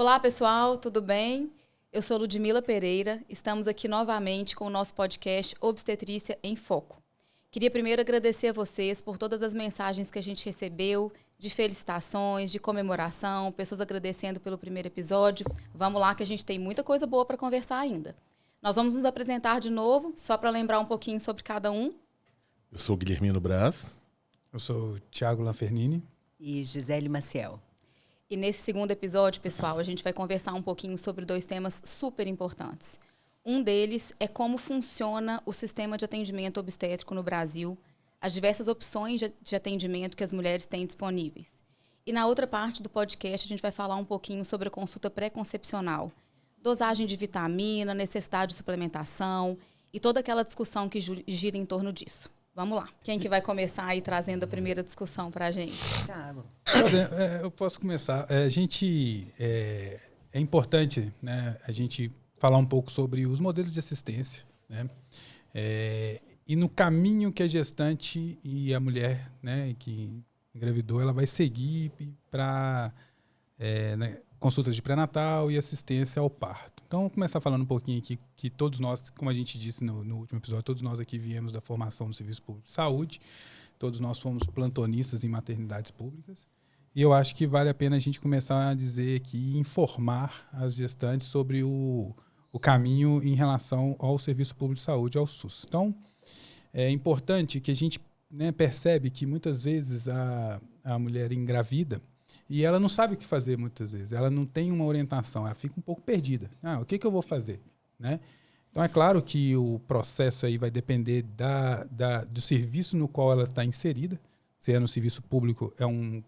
Olá, pessoal, tudo bem? Eu sou Ludmila Pereira, estamos aqui novamente com o nosso podcast Obstetrícia em Foco. Queria primeiro agradecer a vocês por todas as mensagens que a gente recebeu, de felicitações, de comemoração, pessoas agradecendo pelo primeiro episódio. Vamos lá que a gente tem muita coisa boa para conversar ainda. Nós vamos nos apresentar de novo, só para lembrar um pouquinho sobre cada um. Eu sou o Guilhermino Braz. Eu sou o Thiago Lanfernini. E Gisele Maciel. E nesse segundo episódio, pessoal, a gente vai conversar um pouquinho sobre dois temas super importantes. Um deles é como funciona o sistema de atendimento obstétrico no Brasil, as diversas opções de atendimento que as mulheres têm disponíveis. E na outra parte do podcast, a gente vai falar um pouquinho sobre a consulta pré-concepcional, dosagem de vitamina, necessidade de suplementação e toda aquela discussão que gira em torno disso. Vamos lá. Quem que vai começar aí trazendo a primeira discussão para a gente? Thiago. Eu posso começar. É importante, né, a gente falar um pouco sobre os modelos de assistência, né? E no caminho que a gestante e a mulher, né, que engravidou, ela vai seguir para consultas de pré-natal e assistência ao parto. Então, vamos começar falando um pouquinho aqui que todos nós, como a gente disse no último episódio, todos nós aqui viemos da formação do Serviço Público de Saúde, todos nós fomos plantonistas em maternidades públicas, e eu acho que vale a pena a gente começar a dizer aqui, informar as gestantes sobre o caminho em relação ao Serviço Público de Saúde, ao SUS. Então, é importante que a gente, né, percebe que muitas vezes a mulher engravida e ela não sabe o que fazer muitas vezes, ela não tem uma orientação, ela fica um pouco perdida. O que eu vou fazer? Né? Então, é claro que o processo aí vai depender do serviço no qual ela está inserida. Se é no serviço público, é um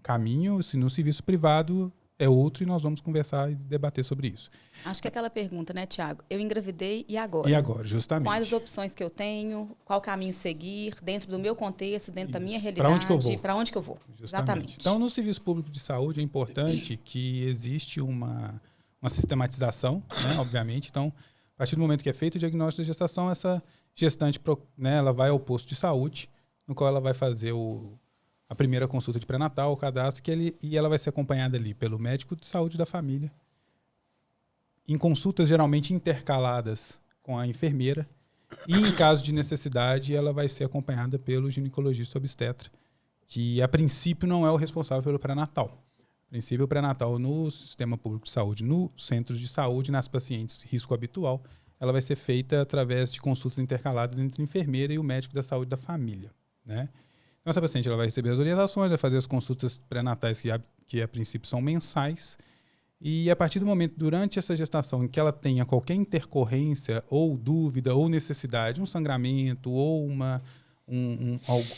caminho, se no serviço privado é outro, e nós vamos conversar e debater sobre isso. Acho que é aquela pergunta, né, Thiago? Eu engravidei e agora? E agora, justamente. Quais as opções que eu tenho? Qual caminho seguir? Dentro do meu contexto, dentro da minha realidade? Para onde que eu vou? Para onde que eu vou? Justamente. Exatamente. Então, no Serviço Público de Saúde, é importante que existe uma sistematização, né, obviamente. Então, a partir do momento que é feito o diagnóstico da gestação, essa gestante, né, ela vai ao posto de saúde, no qual ela vai fazer a primeira consulta de pré-natal, o cadastro, e ela vai ser acompanhada ali pelo médico de saúde da família, em consultas geralmente intercaladas com a enfermeira, e em caso de necessidade, ela vai ser acompanhada pelo ginecologista obstetra, que a princípio não é o responsável pelo pré-natal. A princípio, o pré-natal no sistema público de saúde, no centro de saúde, nas pacientes risco habitual, ela vai ser feita através de consultas intercaladas entre a enfermeira e o médico da saúde da família, né? Então, essa paciente ela vai receber as orientações, vai fazer as consultas pré-natais que a princípio são mensais, e a partir do momento, durante essa gestação, em que ela tenha qualquer intercorrência ou dúvida ou necessidade, um sangramento ou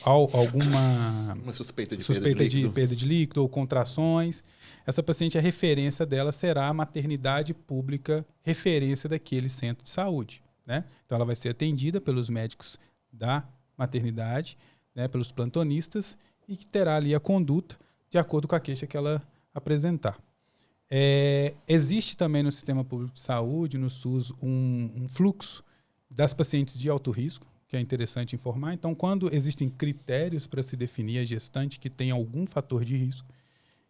alguma suspeita de perda de líquido ou contrações, essa paciente, a referência dela será a maternidade pública referência daquele centro de saúde, né? Então, ela vai ser atendida pelos médicos da maternidade, né, pelos plantonistas, e que terá ali a conduta de acordo com a queixa que ela apresentar. Existe também no Sistema Público de Saúde, no SUS, um fluxo das pacientes de alto risco, que é interessante informar. Então, quando existem critérios para se definir a gestante que tem algum fator de risco,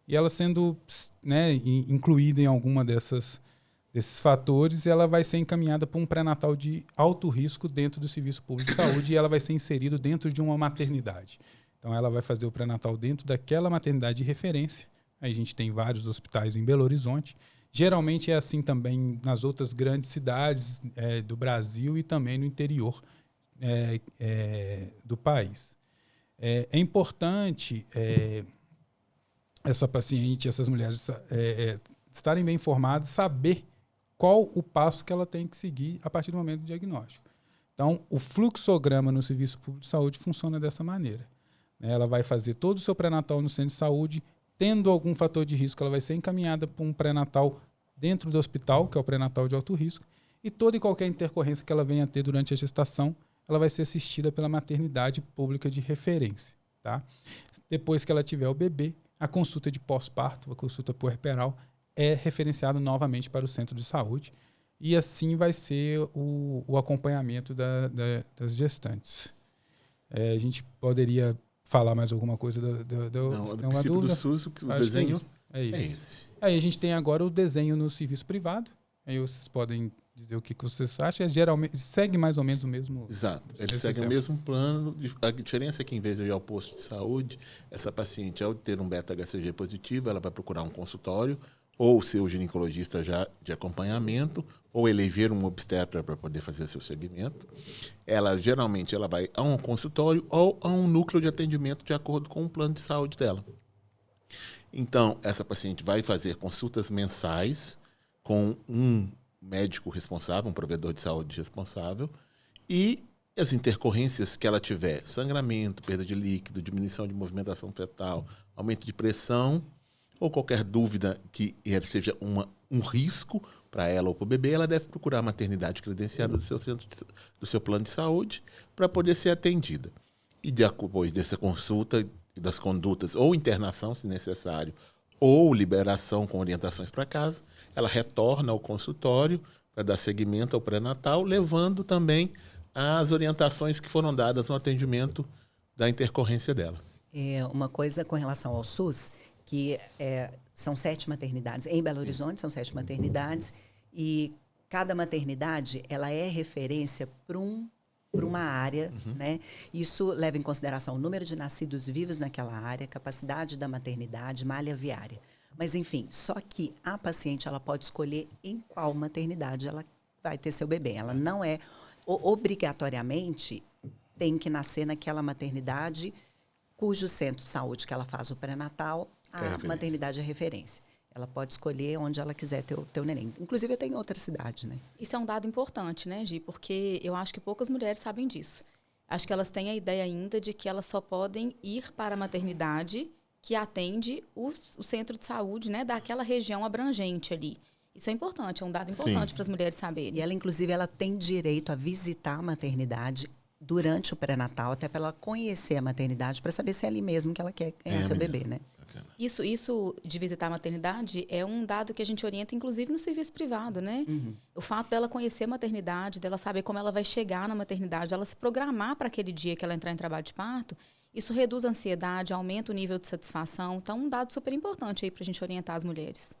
e ela sendo, né, incluída em alguma desses fatores, ela vai ser encaminhada para um pré-natal de alto risco dentro do Serviço Público de Saúde, e ela vai ser inserida dentro de uma maternidade. Então, ela vai fazer o pré-natal dentro daquela maternidade de referência. Aí a gente tem vários hospitais em Belo Horizonte. Geralmente é assim também nas outras grandes cidades do Brasil e também no interior do país. É importante essa paciente, essas mulheres estarem bem informadas, saber qual o passo que ela tem que seguir a partir do momento do diagnóstico. Então, o fluxograma no Serviço Público de Saúde funciona dessa maneira. Ela vai fazer todo o seu pré-natal no centro de saúde, tendo algum fator de risco, ela vai ser encaminhada para um pré-natal dentro do hospital, que é o pré-natal de alto risco, e toda e qualquer intercorrência que ela venha a ter durante a gestação, ela vai ser assistida pela maternidade pública de referência. Tá? Depois que ela tiver o bebê, a consulta de pós-parto, a consulta puerperal, é referenciada novamente para o centro de saúde, e assim vai ser o acompanhamento das gestantes. A gente poderia falar mais alguma coisa? Não, do princípio do SUS, o desenho É isso. É esse. Aí a gente tem agora o desenho no serviço privado. Aí vocês podem dizer o que vocês acham. Geralmente segue mais ou menos o mesmo. Exato. Ele esse segue sistema. o mesmo plano. A diferença é que, em vez de ir ao posto de saúde, essa paciente, ao ter um beta-HCG positivo, ela vai procurar um consultório, ou o seu ginecologista já de acompanhamento, ou eleger um obstetra para poder fazer seu segmento. Geralmente, ela vai a um consultório ou a um núcleo de atendimento de acordo com o plano de saúde dela. Então, essa paciente vai fazer consultas mensais com um médico responsável, um provedor de saúde responsável, e as intercorrências que ela tiver, sangramento, perda de líquido, diminuição de movimentação fetal, aumento de pressão, ou qualquer dúvida que seja um risco para ela ou para o bebê, ela deve procurar a maternidade credenciada do seu centro, do seu plano de saúde, para poder ser atendida. E depois dessa consulta e das condutas, ou internação, se necessário, ou liberação com orientações para casa, ela retorna ao consultório para dar seguimento ao pré-natal, levando também as orientações que foram dadas no atendimento da intercorrência dela. Uma coisa com relação ao SUS, que são 7 maternidades. Em Belo Horizonte são 7 maternidades e cada maternidade ela é referência para uma área, né? Isso leva em consideração o número de nascidos vivos naquela área, capacidade da maternidade, malha viária. Mas, enfim, só que a paciente ela pode escolher em qual maternidade ela vai ter seu bebê. Ela não é obrigatoriamente tem que nascer naquela maternidade cujo centro de saúde que ela faz o pré-natal, a maternidade é referência. Ela pode escolher onde ela quiser ter o neném. Inclusive, até em outra cidade, né? Isso é um dado importante, né, Gi? Porque eu acho que poucas mulheres sabem disso. Acho que elas têm a ideia ainda de que elas só podem ir para a maternidade que atende o centro de saúde, né, daquela região abrangente ali. Isso é importante, é um dado importante para as mulheres saberem. E ela, inclusive, ela tem direito a visitar a maternidade durante o pré-natal, até para ela conhecer a maternidade, para saber se é ali mesmo que ela quer ganhar seu bebê, né? Isso de visitar a maternidade é um dado que a gente orienta, inclusive, no serviço privado, né? O fato dela conhecer a maternidade, dela saber como ela vai chegar na maternidade, ela se programar para aquele dia que ela entrar em trabalho de parto, isso reduz a ansiedade, aumenta o nível de satisfação. Então, um dado super importante aí para a gente orientar as mulheres.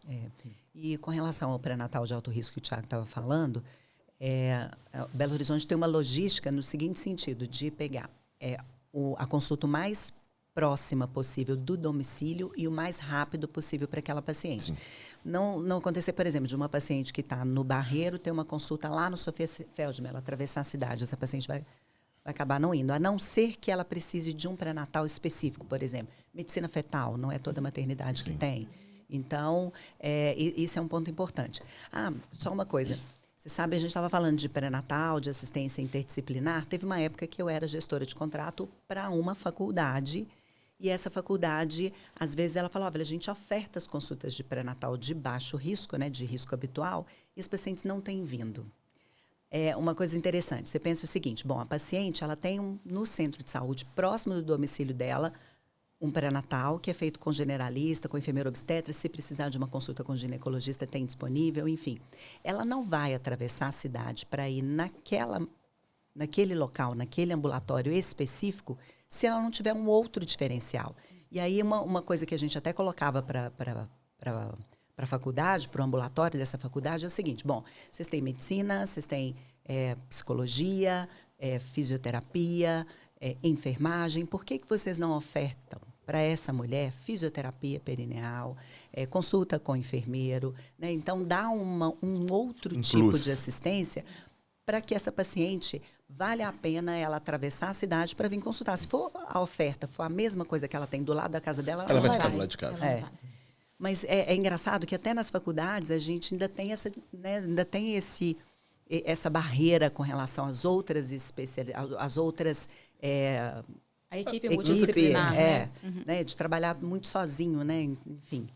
E com relação ao pré-natal de alto risco que o Thiago estava falando, Belo Horizonte tem uma logística no seguinte sentido, de pegar a consulta mais próxima possível do domicílio e o mais rápido possível para aquela paciente. Não acontecer, por exemplo, de uma paciente que está no Barreiro ter uma consulta lá no Sofia Feldman, ela atravessar a cidade, essa paciente vai acabar não indo, a não ser que ela precise de um pré-natal específico, por exemplo. Medicina fetal, não é toda maternidade que tem. Então, isso é um ponto importante. Só uma coisa. Você sabe, a gente estava falando de pré-natal, de assistência interdisciplinar. Teve uma época que eu era gestora de contrato para uma faculdade. E essa faculdade, às vezes, ela falava, olha, a gente oferta as consultas de pré-natal de baixo risco, né, de risco habitual, e os pacientes não têm vindo. É uma coisa interessante. Você pensa o seguinte, bom, a paciente, ela tem no centro de saúde, próximo do domicílio dela, um pré-natal que é feito com generalista, com enfermeiro obstetra, se precisar de uma consulta com ginecologista, tem disponível, enfim. Ela não vai atravessar a cidade para ir naquele local, naquele ambulatório específico, se ela não tiver um outro diferencial. E aí, uma coisa que a gente até colocava para a faculdade, para o ambulatório dessa faculdade, é o seguinte, bom, vocês têm medicina, vocês têm psicologia, fisioterapia, enfermagem, por que vocês não ofertam para essa mulher fisioterapia perineal, consulta com enfermeiro, né? Então, dá um outro tipo de assistência para que essa paciente vale a pena ela atravessar a cidade para vir consultar. Se for a oferta, for a mesma coisa que ela tem do lado da casa dela, ela vai ficar do lado de casa. Mas é engraçado que até nas faculdades a gente ainda tem essa barreira com relação às outras especialidades, às outras a equipe multidisciplinar, né, de trabalhar muito sozinho, né? Enfim.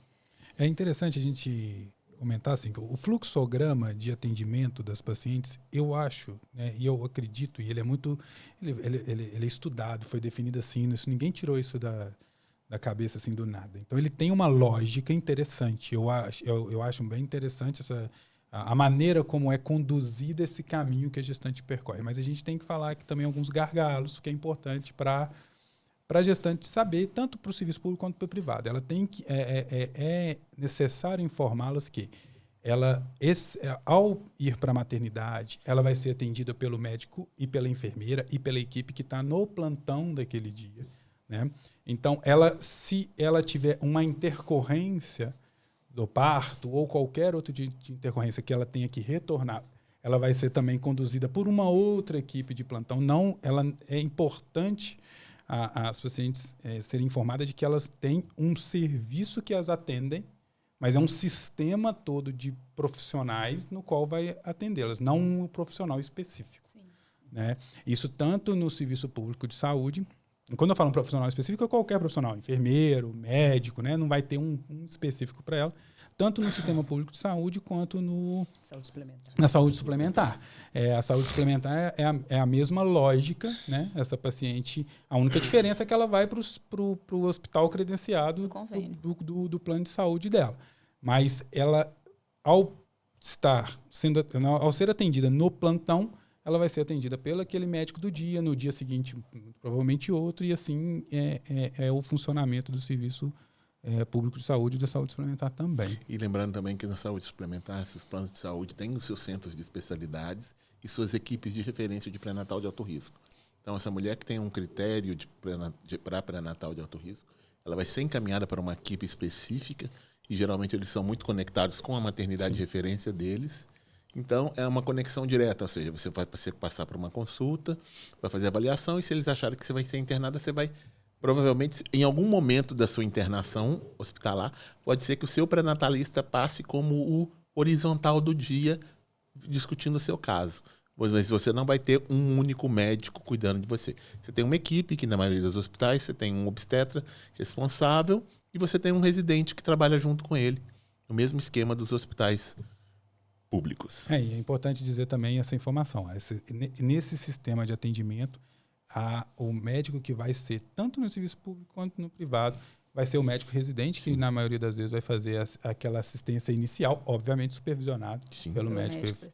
É interessante a gente comentar assim, que o fluxograma de atendimento das pacientes, eu acho, né, e eu acredito, e ele é muito, ele é estudado, foi definido assim, ninguém tirou isso da cabeça assim do nada. Então ele tem uma lógica interessante. Eu acho bem interessante a maneira como é conduzido esse caminho que a gestante percorre. Mas a gente tem que falar aqui também alguns gargalos, que é importante para para a gestante saber, tanto para o serviço público quanto para o privado. Ela tem que, é necessário informá-las que ao ir para a maternidade, ela vai ser atendida pelo médico e pela enfermeira e pela equipe que está no plantão daquele dia. Né? Então, se ela tiver uma intercorrência do parto ou qualquer outro de intercorrência que ela tenha que retornar, ela vai ser também conduzida por uma outra equipe de plantão. É importante as pacientes serem informadas de que elas têm um serviço que as atendem, mas é um sistema todo de profissionais no qual vai atendê-las, não um profissional específico. Né? Isso tanto no serviço público de saúde. Quando eu falo um profissional específico, é qualquer profissional, enfermeiro, médico, né? Não vai ter um específico para ela, tanto no sistema público de saúde quanto na saúde suplementar. A saúde suplementar é a mesma lógica, né? Essa paciente, a única diferença é que ela vai para o hospital credenciado do plano de saúde dela. Mas ela, ao ser atendida no plantão, ela vai ser atendida pelo aquele médico do dia, no dia seguinte, provavelmente outro, e assim é o funcionamento do serviço público de saúde e da saúde suplementar também. E lembrando também que na saúde suplementar, esses planos de saúde têm os seus centros de especialidades e suas equipes de referência de pré-natal de alto risco. Então, essa mulher que tem um critério para pré-natal de alto risco, ela vai ser encaminhada para uma equipe específica e geralmente eles são muito conectados com a maternidade de referência deles. Então, é uma conexão direta, ou seja, você vai passar por uma consulta, vai fazer a avaliação e se eles acharem que você vai ser internada, você vai, provavelmente, em algum momento da sua internação hospitalar, pode ser que o seu pré-natalista passe como o horizontal do dia discutindo o seu caso. Mas você não vai ter um único médico cuidando de você. Você tem uma equipe, que na maioria dos hospitais, você tem um obstetra responsável e você tem um residente que trabalha junto com ele, no mesmo esquema dos hospitais públicos. E é importante dizer também essa informação. Nesse sistema de atendimento, o médico que vai ser, tanto no serviço público quanto no privado, vai ser o médico residente, que na maioria das vezes vai fazer aquela assistência inicial, obviamente supervisionado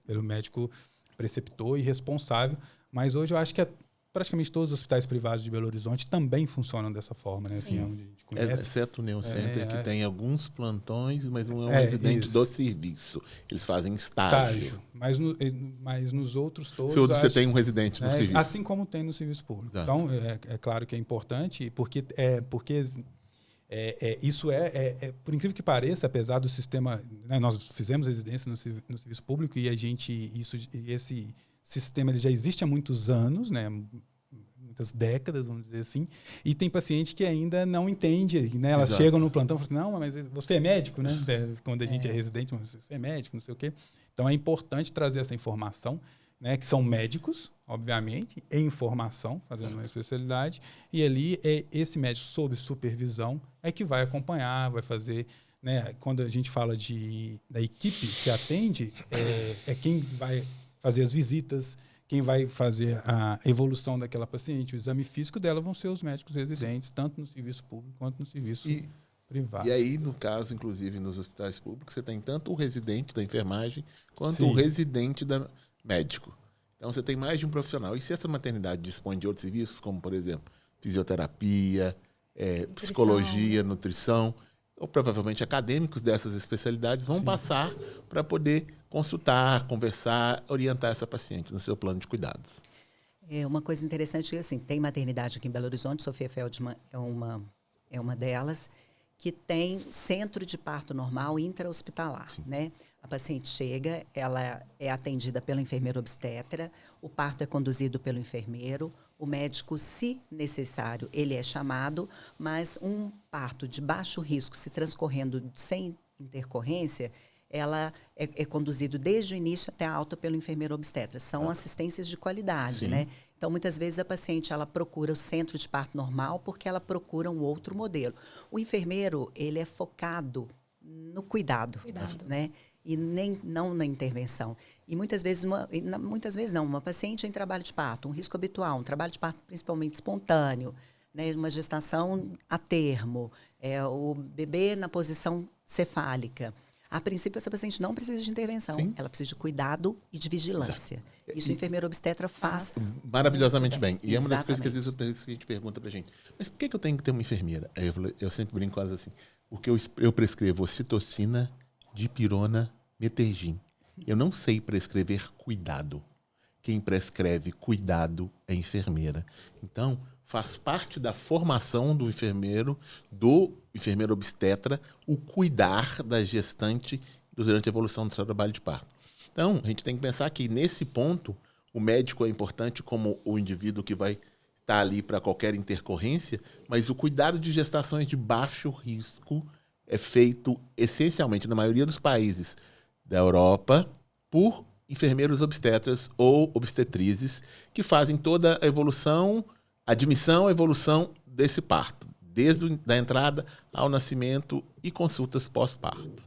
pelo médico preceptor e responsável. Mas hoje eu acho que praticamente todos os hospitais privados de Belo Horizonte também funcionam dessa forma, né? Assim, onde a gente conhece. Exceto o Neocenter, que tem alguns plantões, mas não é um residente do serviço. Eles fazem estágio. Mas nos outros todos... Você tem um residente no serviço. Assim como tem no serviço público. Exato. Então, é claro que é importante, porque isso por incrível que pareça, apesar do sistema... Né, nós fizemos residência no serviço público e esse sistema ele já existe há muitos anos, né? Muitas décadas, vamos dizer assim, e tem paciente que ainda não entende, né? Elas chegam no plantão e falam assim, não, mas você é médico, né? Quando a gente é residente, você é médico, não sei o quê. Então é importante trazer essa informação, né? Que são médicos, obviamente, em formação, fazendo uma especialidade, e ali esse médico sob supervisão é que vai acompanhar, vai fazer, né? Quando a gente fala da equipe que atende, é quem vai fazer as visitas, quem vai fazer a evolução daquela paciente, o exame físico dela vão ser os médicos residentes, tanto no serviço público quanto no serviço privado. E aí, no caso, inclusive, nos hospitais públicos, você tem tanto o residente da enfermagem quanto o residente da médico. Então, você tem mais de um profissional. E se essa maternidade dispõe de outros serviços, como, por exemplo, fisioterapia, psicologia, nutrição, ou provavelmente acadêmicos dessas especialidades vão passar para poder consultar, conversar, orientar essa paciente no seu plano de cuidados. Uma coisa interessante é assim, tem maternidade aqui em Belo Horizonte, Sofia Feldman é uma delas, que tem centro de parto normal intra-hospitalar, né? A paciente chega, ela é atendida pelo enfermeiro obstetra, o parto é conduzido pelo enfermeiro, o médico, se necessário, ele é chamado, mas um parto de baixo risco, se transcorrendo sem intercorrência, ela é conduzido desde o início até a alta pelo enfermeiro obstetra. São assistências de qualidade, né? Então, muitas vezes a paciente ela procura o centro de parto normal porque ela procura um outro modelo. O enfermeiro, ele é focado no cuidado. Né? E não na intervenção. E muitas vezes uma paciente em trabalho de parto, um risco habitual, um trabalho de parto principalmente espontâneo, né? Uma gestação a termo, o bebê na posição cefálica. A princípio, essa paciente não precisa de intervenção. Sim. Ela precisa de cuidado e de vigilância. Isso o enfermeiro obstetra faz. Maravilhosamente bem. E é uma das coisas que às Exatamente. vezes a gente pergunta pra gente, mas por que eu tenho que ter uma enfermeira? Aí eu sempre brinco com elas assim, porque eu prescrevo ocitocina, dipirona, metergin. Eu não sei prescrever cuidado. Quem prescreve cuidado é a enfermeira. Então, faz parte da formação do enfermeiro obstetra, o cuidar da gestante durante a evolução do seu trabalho de parto. Então, a gente tem que pensar que, nesse ponto, o médico é importante como o indivíduo que vai estar ali para qualquer intercorrência, mas o cuidado de gestações de baixo risco é feito, essencialmente, na maioria dos países da Europa, por enfermeiros obstetras ou obstetrizes que fazem toda a evolução, admissão, evolução desse parto, desde a entrada ao nascimento e consultas pós-parto.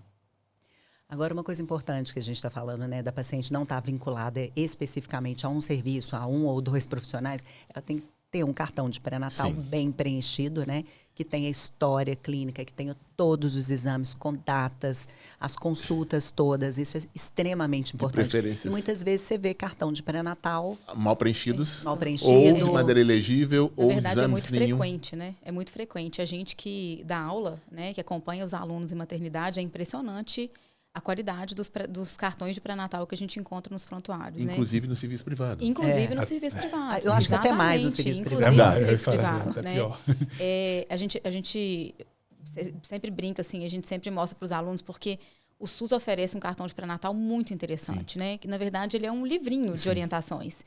Agora, uma coisa importante que a gente está falando, né, da paciente não estar vinculada especificamente a um serviço, a 1 ou 2 profissionais, ela tem que ter um cartão de pré-natal Sim. bem preenchido, né, que tenha história clínica, que tenha todos os exames com datas, as consultas todas, isso é extremamente importante. preferências. E muitas vezes você vê cartão de pré-natal Mal preenchidos, mal preenchido. ou de maneira elegível, Na ou verdade, é exames muito nenhum. frequente, né? É muito frequente. A gente que dá aula, né, que acompanha os alunos em maternidade, é impressionante a qualidade dos cartões de pré-natal que a gente encontra nos prontuários, né? Inclusive no serviço privado. Inclusive no serviço privado. Eu acho que até mais no Exatamente, serviço inclusive privado. no serviço É privado, né? pior. A gente sempre brinca assim, a gente sempre mostra para os alunos porque o SUS oferece um cartão de pré-natal muito interessante, né? Que na verdade ele é um livrinho de orientações.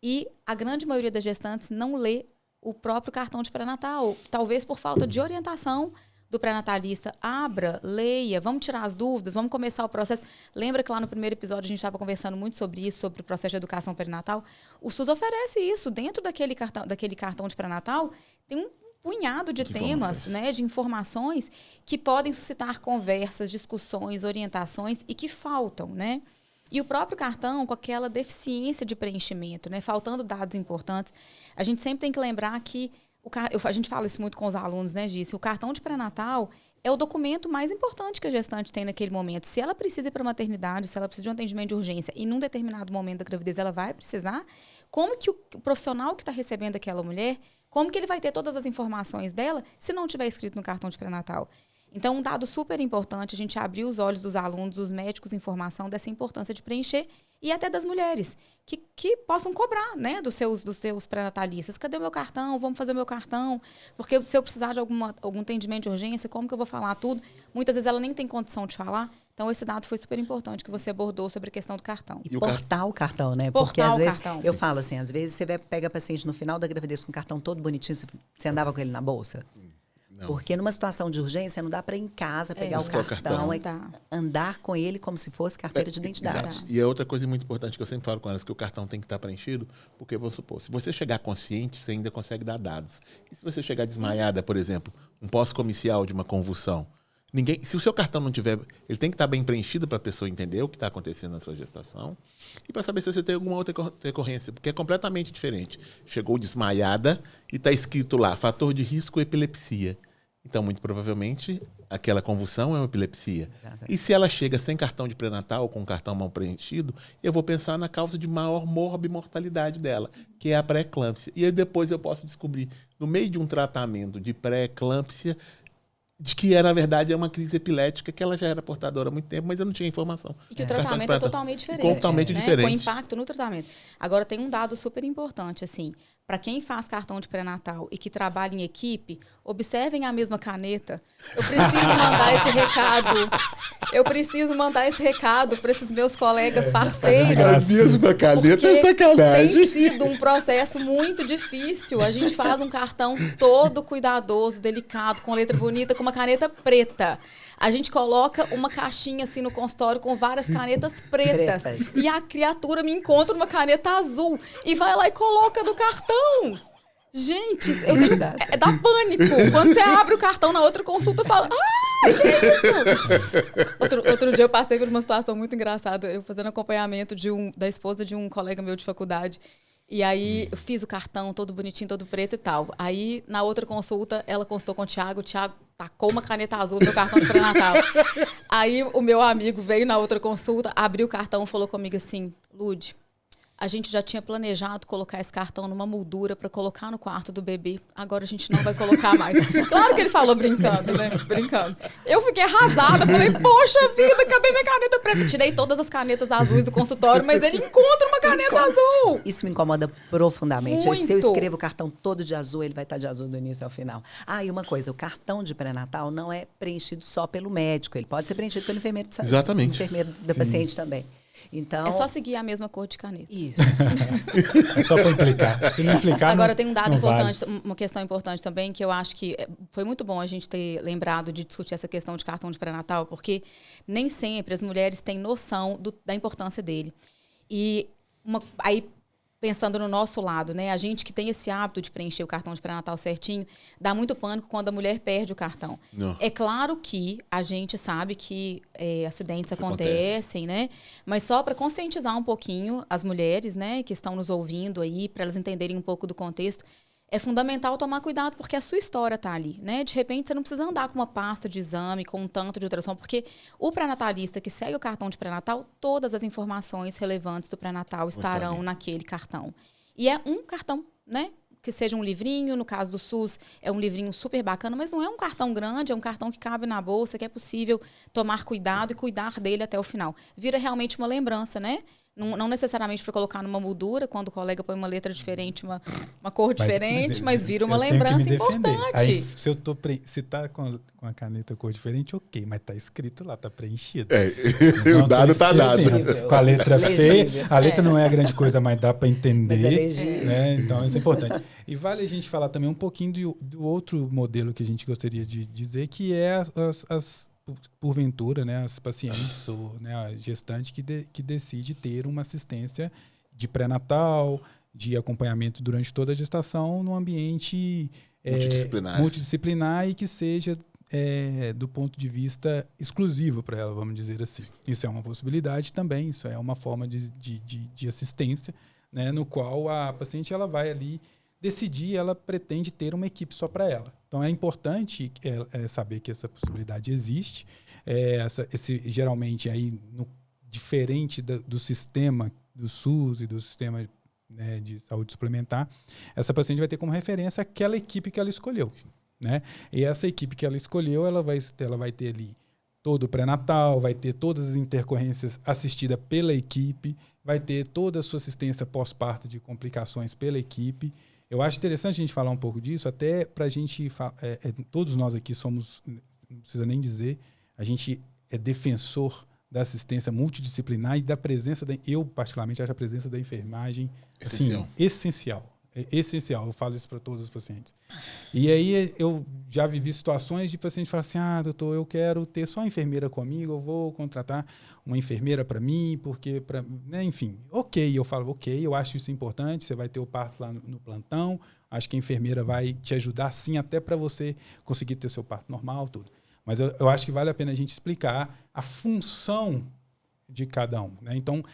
E a grande maioria das gestantes não lê o próprio cartão de pré-natal, talvez por falta de orientação do pré-natalista. Abra, leia, vamos tirar as dúvidas, vamos começar o processo. Lembra que lá no primeiro episódio a gente estava conversando muito sobre isso, sobre o processo de educação perinatal? O SUS oferece isso. Dentro daquele cartão de pré-natal tem um punhado de temas, né, de informações que podem suscitar conversas, discussões, orientações e que faltam, né? E o próprio cartão, com aquela deficiência de preenchimento, né, faltando dados importantes, a gente sempre tem que lembrar que a gente fala isso muito com os alunos, né, Giz? O cartão de pré-natal é o documento mais importante que a gestante tem naquele momento. Se ela precisa ir para a maternidade, se ela precisa de um atendimento de urgência e num determinado momento da gravidez ela vai precisar, como que o profissional que está recebendo aquela mulher, como que ele vai ter todas as informações dela se não tiver escrito no cartão de pré-natal? Então, um dado super importante, a gente abriu os olhos dos alunos, dos médicos em formação dessa importância de preencher e até das mulheres que possam cobrar, né, dos seus pré-natalistas. Cadê o meu cartão? Vamos fazer o meu cartão. Porque se eu precisar de algum atendimento de urgência, como que eu vou falar tudo? Muitas vezes ela nem tem condição de falar. Então, esse dado foi super importante que você abordou sobre a questão do cartão. E portar o cartão, né? Portar Porque às o vezes, cartão. eu falo assim, às vezes você pega a paciente no final da gravidez com o cartão todo bonitinho, você andava com ele na bolsa? Não. Porque numa situação de urgência não dá para ir em casa pegar o buscar o cartão cartão. e andar com ele como se fosse carteira de identidade. Exato. E é outra coisa muito importante que eu sempre falo com elas, que o cartão tem que estar preenchido, porque, vamos supor, se você chegar consciente, você ainda consegue dar dados. E se você chegar desmaiada, por exemplo, um pós-comicial de uma convulsão, se o seu cartão não tiver, ele tem que estar bem preenchido para a pessoa entender o que está acontecendo na sua gestação e para saber se você tem alguma outra decorrência, porque é completamente diferente. Chegou desmaiada e está escrito lá, fator de risco epilepsia. Então, muito provavelmente, aquela convulsão é uma epilepsia. Exatamente. E se ela chega sem cartão de pré-natal ou com cartão mal preenchido, eu vou pensar na causa de maior morbimortalidade dela, que é a pré-eclâmpsia. E aí depois eu posso descobrir, no meio de um tratamento de pré-eclâmpsia, de que, na verdade, é uma crise epilética, que ela já era portadora há muito tempo, mas eu não tinha informação. E que o tratamento é totalmente diferente. Totalmente né? diferente. Com impacto no tratamento. Agora, tem um dado super importante, assim, para quem faz cartão de pré-natal e que trabalha em equipe, observem a mesma caneta. Eu preciso mandar esse recado para esses meus colegas parceiros. A mesma caneta é sacanagem. Tem sido um processo muito difícil. A gente faz um cartão todo cuidadoso, delicado, com letra bonita, com uma caneta preta. A gente coloca uma caixinha assim no consultório com várias canetas pretas. E a criatura me encontra uma caneta azul e vai lá e coloca no cartão. Gente, dá pânico. Quando você abre o cartão na outra consulta, fala, que é isso? Outro dia eu passei por uma situação muito engraçada. Eu fazendo acompanhamento da esposa de um colega meu de faculdade. E aí, eu fiz o cartão todo bonitinho, todo preto e tal. Aí, na outra consulta, ela consultou com o Thiago tacou uma caneta azul no meu cartão de pré-natal. Aí, o meu amigo veio na outra consulta, abriu o cartão e falou comigo assim, Lud, a gente já tinha planejado colocar esse cartão numa moldura para colocar no quarto do bebê. Agora a gente não vai colocar mais. Claro que ele falou brincando, né? Brincando. Eu fiquei arrasada. Falei, poxa vida, cadê minha caneta preta? Tirei todas as canetas azuis do consultório, mas ele encontra uma caneta azul. Isso me incomoda profundamente. Muito. Se eu escrevo o cartão todo de azul, ele vai estar de azul do início ao final. Ah, e uma coisa, o cartão de pré-natal não é preenchido só pelo médico. Ele pode ser preenchido pelo enfermeiro de saúde. Exatamente. Enfermeiro da paciente também. Então, É só seguir a mesma cor de caneta. isso. É só para implicar. Se não implicar, Agora não, tem um dado não importante, vale. uma questão importante também, que eu acho que foi muito bom a gente ter lembrado de discutir essa questão de cartão de pré-natal, porque nem sempre as mulheres têm noção da importância dele. E aí, pensando no nosso lado, né, a gente que tem esse hábito de preencher o cartão de pré-natal certinho, dá muito pânico quando a mulher perde o cartão. Não. É claro que a gente sabe que acidentes Isso acontecem, né? Mas só para conscientizar um pouquinho as mulheres, né, que estão nos ouvindo aí, para elas entenderem um pouco do contexto, é fundamental tomar cuidado, porque a sua história está ali, né? De repente, você não precisa andar com uma pasta de exame, com um tanto de ultrassom, porque o pré-natalista que segue o cartão de pré-natal, todas as informações relevantes do pré-natal estarão naquele cartão. E é um cartão, né? Que seja um livrinho, no caso do SUS, é um livrinho super bacana, mas não é um cartão grande, é um cartão que cabe na bolsa, que é possível tomar cuidado e cuidar dele até o final. Vira realmente uma lembrança, né? Não necessariamente para colocar numa moldura, quando o colega põe uma letra diferente, uma cor diferente, mas vira uma lembrança importante. Aí, se tá com a caneta cor diferente, ok, mas tá escrito lá, tá preenchido. O dado tá dado. Com a letra Legível. feia, a letra não é a grande coisa, mas dá para entender. Mas é legível. Né? Então, isso é importante. E vale a gente falar também um pouquinho do outro modelo que a gente gostaria de dizer, que é porventura, né, as pacientes ou, né, a gestante que decide ter uma assistência de pré-natal, de acompanhamento durante toda a gestação no ambiente multidisciplinar e que seja do ponto de vista exclusivo para ela, vamos dizer assim. Isso é uma possibilidade também, isso é uma forma de assistência, né, no qual a paciente ela vai ali decidir, ela pretende ter uma equipe só para ela. Então, é importante saber que essa possibilidade existe. Geralmente, aí, diferente do sistema do SUS e do sistema, né, de saúde suplementar, essa paciente vai ter como referência aquela equipe que ela escolheu. Né? E essa equipe que ela escolheu, ela vai ter ali todo o pré-natal, vai ter todas as intercorrências assistidas pela equipe, vai ter toda a sua assistência pós-parto de complicações pela equipe. Eu acho interessante a gente falar um pouco disso, até para a gente... todos nós aqui somos, não precisa nem dizer, a gente é defensor da assistência multidisciplinar e da presença, eu particularmente acho a presença da enfermagem essencial. É essencial, eu falo isso para todos os pacientes. E aí eu já vivi situações de paciente falar assim, doutor, eu quero ter só enfermeira comigo, eu vou contratar uma enfermeira para mim, porque, né, enfim, eu falo, eu acho isso importante, você vai ter o parto lá no plantão, acho que a enfermeira vai te ajudar sim, até para você conseguir ter seu parto normal, tudo. Mas eu acho que vale a pena a gente explicar a função de cada um. Né? Então,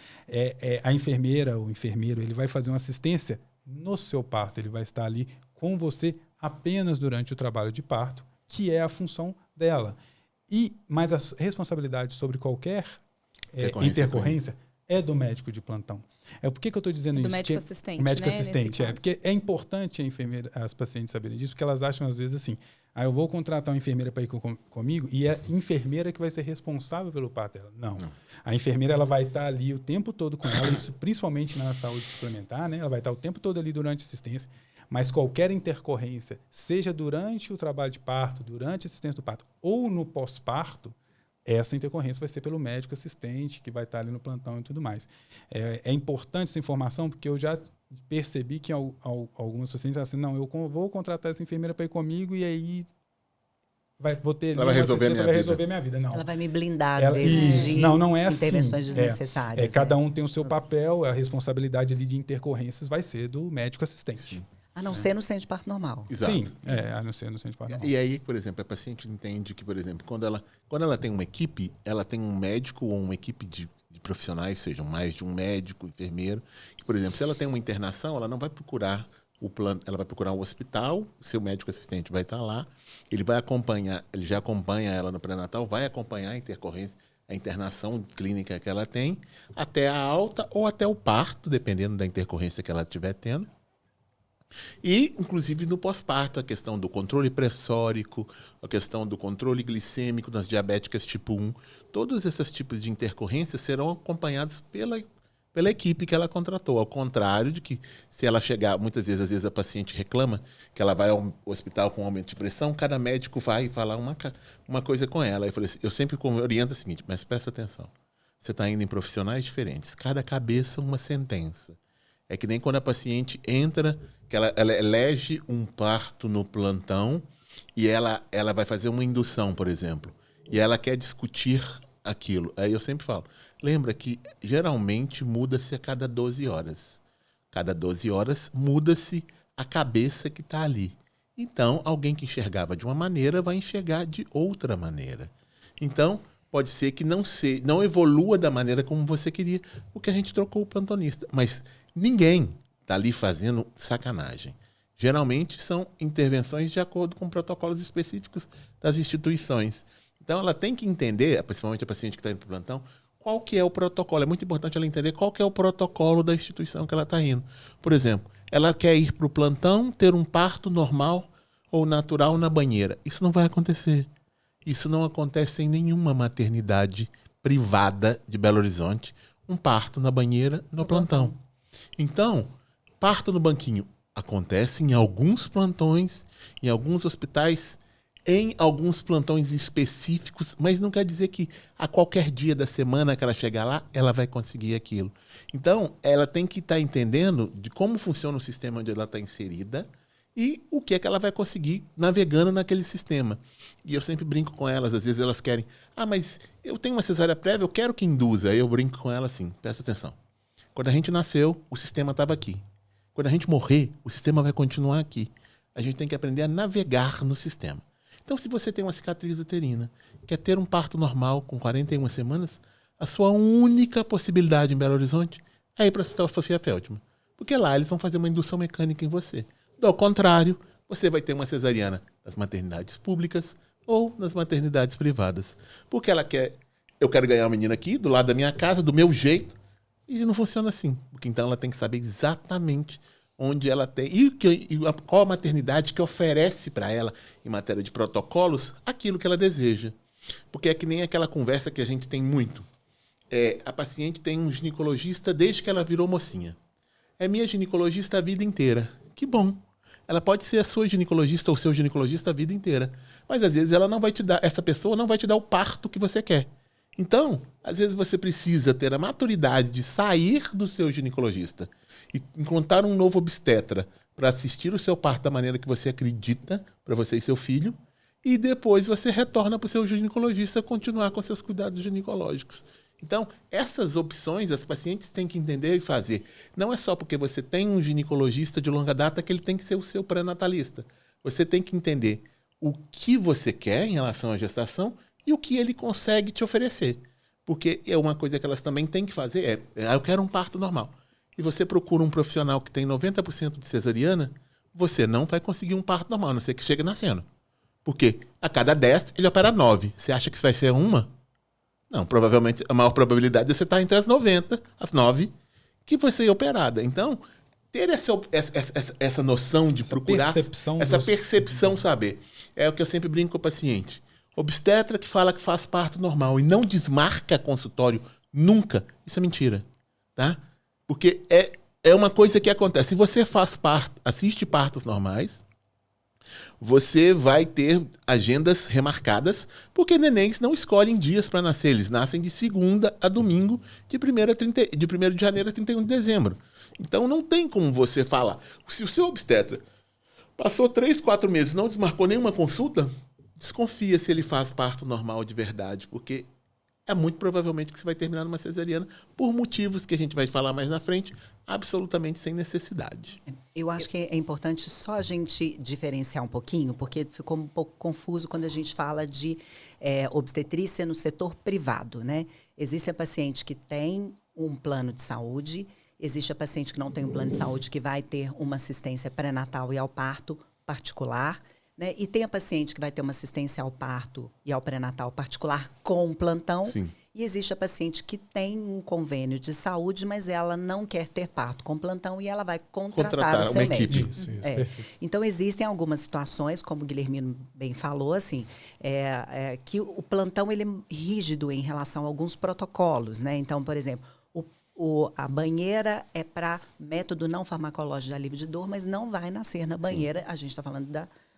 a enfermeira, o enfermeiro, ele vai fazer uma assistência no seu parto, ele vai estar ali com você apenas durante o trabalho de parto, que é a função dela. Mas a responsabilidade sobre qualquer intercorrência é do médico de plantão. Por que eu estou dizendo isso? Do médico assistente, o médico né? assistente, porque é importante as pacientes saberem disso, porque elas acham às vezes assim, eu vou contratar uma enfermeira para ir comigo e é a enfermeira que vai ser responsável pelo parto dela. Não. A enfermeira ela vai estar ali o tempo todo com ela, isso principalmente na saúde suplementar, né? Ela vai estar o tempo todo ali durante a assistência, mas qualquer intercorrência, seja durante o trabalho de parto, durante a assistência do parto ou no pós-parto, essa intercorrência vai ser pelo médico assistente, que vai estar ali no plantão e tudo mais. É importante essa informação, porque eu já percebi que algumas pacientes assim, não, eu vou contratar essa enfermeira para ir comigo e aí vou ter ela vai resolver minha vida. Não. Ela vai me blindar, às vezes, de não é intervenções assim. desnecessárias. Cada um tem o seu papel, a responsabilidade ali de intercorrências vai ser do médico assistente. A não ser no centro de parto normal. Exato. Sim, a não ser no centro de parto normal. E aí, por exemplo, a paciente entende que, por exemplo, quando ela tem uma equipe, ela tem um médico ou uma equipe de profissionais, sejam mais de um médico, enfermeiro. Por exemplo, se ela tem uma internação, ela não vai procurar ela vai procurar um hospital, o seu médico assistente vai estar lá, ele vai acompanhar, ele já acompanha ela no pré-natal, vai acompanhar a intercorrência, a internação clínica que ela tem, até a alta ou até o parto, dependendo da intercorrência que ela estiver tendo. E, inclusive, no pós-parto, a questão do controle pressórico, a questão do controle glicêmico nas diabéticas tipo 1, todos esses tipos de intercorrências serão acompanhados pela equipe que ela contratou. Ao contrário de que, se ela chegar, muitas vezes, às vezes a paciente reclama que ela vai ao hospital com aumento de pressão, cada médico vai falar uma coisa com ela. Eu sempre oriento o seguinte, mas presta atenção, você está indo em profissionais diferentes, cada cabeça uma sentença. É que nem quando a paciente entra, que ela elege um parto no plantão e ela vai fazer uma indução, por exemplo, e ela quer discutir aquilo. Aí eu sempre falo, lembra que geralmente muda-se a cada 12 horas. Cada 12 horas muda-se a cabeça que está ali. Então, alguém que enxergava de uma maneira vai enxergar de outra maneira. Então, pode ser que não evolua da maneira como você queria, porque a gente trocou o plantonista. Mas ninguém está ali fazendo sacanagem. Geralmente são intervenções de acordo com protocolos específicos das instituições. Então ela tem que entender, principalmente a paciente que está indo para o plantão, qual que é o protocolo. É muito importante ela entender qual que é o protocolo da instituição que ela está indo. Por exemplo, ela quer ir para o plantão, ter um parto normal ou natural na banheira. Isso não vai acontecer. Isso não acontece em nenhuma maternidade privada de Belo Horizonte. Um parto na banheira, no plantão. Então, parto no banquinho acontece em alguns plantões, em alguns hospitais, em alguns plantões específicos, mas não quer dizer que a qualquer dia da semana que ela chegar lá, ela vai conseguir aquilo. Então, ela tem que estar entendendo de como funciona o sistema onde ela está inserida e o que é que ela vai conseguir navegando naquele sistema. E eu sempre brinco com elas, às vezes elas querem, mas eu tenho uma cesárea prévia, eu quero que induza. Aí eu brinco com elas assim, presta atenção. Quando a gente nasceu, o sistema estava aqui. Quando a gente morrer, o sistema vai continuar aqui. A gente tem que aprender a navegar no sistema. Então, se você tem uma cicatriz uterina, quer ter um parto normal com 41 semanas, a sua única possibilidade em Belo Horizonte é ir para o Hospital Sofia Feltman. Porque lá eles vão fazer uma indução mecânica em você. Do contrário, você vai ter uma cesariana nas maternidades públicas ou nas maternidades privadas. Porque eu quero ganhar uma menina aqui, do lado da minha casa, do meu jeito, e não funciona assim. Porque então ela tem que saber exatamente onde ela tem qual a maternidade que oferece para ela, em matéria de protocolos, aquilo que ela deseja. Porque é que nem aquela conversa que a gente tem muito. A paciente tem um ginecologista desde que ela virou mocinha. É minha ginecologista a vida inteira. Que bom. Ela pode ser a sua ginecologista ou seu ginecologista a vida inteira. Mas às vezes essa pessoa não vai te dar o parto que você quer. Então, às vezes você precisa ter a maturidade de sair do seu ginecologista e encontrar um novo obstetra para assistir o seu parto da maneira que você acredita, para você e seu filho, e depois você retorna para o seu ginecologista continuar com seus cuidados ginecológicos. Então, essas opções as pacientes têm que entender e fazer. Não é só porque você tem um ginecologista de longa data que ele tem que ser o seu pré-natalista. Você tem que entender o que você quer em relação à gestação e o que ele consegue te oferecer. Porque é uma coisa que elas também têm que fazer, eu quero um parto normal. E você procura um profissional que tem 90% de cesariana, você não vai conseguir um parto normal, a não ser que chegue nascendo. Porque a cada 10, ele opera 9. Você acha que isso vai ser uma? Não, provavelmente a maior probabilidade é você estar entre as 90, as 9, que vai ser operada. Então, ter essa noção de procurar, essa percepção, saber. É o que eu sempre brinco com o paciente. Obstetra que fala que faz parto normal e não desmarca consultório nunca, isso é mentira, tá? Porque é uma coisa que acontece. Se você faz assiste partos normais, você vai ter agendas remarcadas, porque nenéns não escolhem dias para nascer, eles nascem de segunda a domingo, de 1º de janeiro a 31 de dezembro. Então não tem como você falar. Se o seu obstetra passou 3, 4 meses e não desmarcou nenhuma consulta, desconfia se ele faz parto normal de verdade, porque é muito provavelmente que você vai terminar numa cesariana por motivos que a gente vai falar mais na frente, absolutamente sem necessidade. Eu acho que é importante só a gente diferenciar um pouquinho, porque ficou um pouco confuso quando a gente fala de obstetrícia no setor privado, né? Existe a paciente que tem um plano de saúde, existe a paciente que não tem um plano de saúde que vai ter uma assistência pré-natal e ao parto particular, né? E tem a paciente que vai ter uma assistência ao parto e ao pré-natal particular com plantão. Sim. E existe a paciente que tem um convênio de saúde, mas ela não quer ter parto com plantão e ela vai contratar o seu uma equipe. médico. Isso, É. perfeito. Então, existem algumas situações, como o Guilhermino bem falou, assim, que o plantão ele é rígido em relação a alguns protocolos, né? Então, por exemplo, a banheira é para método não farmacológico de alívio de dor, mas não vai nascer na banheira. A gente está falando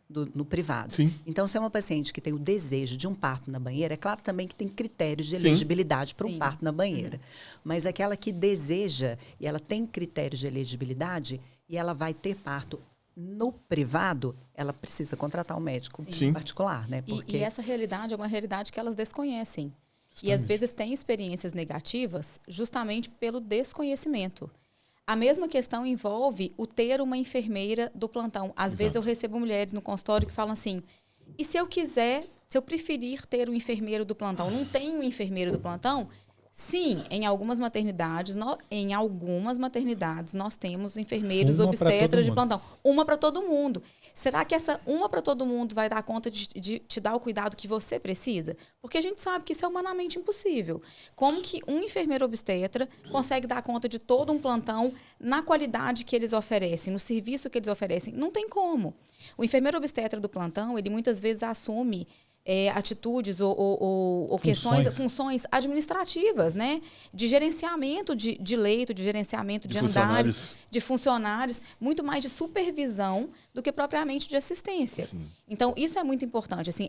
no privado. Sim. Então, se é uma paciente que tem o desejo de um parto na banheira, é claro também que tem critérios de Sim. elegibilidade para um Sim. parto na banheira. Mas aquela que deseja e ela tem critérios de elegibilidade e ela vai ter parto no privado, ela precisa contratar um médico Sim. particular, né? E essa realidade é uma realidade que elas desconhecem. E às vezes têm experiências negativas justamente pelo desconhecimento. A mesma questão envolve o ter uma enfermeira do plantão. Às vezes eu recebo mulheres no consultório que falam assim, e se eu preferir ter um enfermeiro do plantão, não tem um enfermeiro do plantão? Sim, em algumas maternidades nós temos enfermeiros Uma pra obstetras de todo plantão. Uma para todo mundo. Será que essa uma para todo mundo vai dar conta de te dar o cuidado que você precisa? Porque a gente sabe que isso é humanamente impossível. Como que um enfermeiro obstetra consegue dar conta de todo um plantão na qualidade que eles oferecem, no serviço que eles oferecem? Não tem como. O enfermeiro obstetra do plantão, ele muitas vezes assume atitudes ou funções administrativas, né? De gerenciamento de leito, de gerenciamento de andares, de funcionários, muito mais de supervisão do que propriamente de assistência. Sim. Então, isso é muito importante. Assim,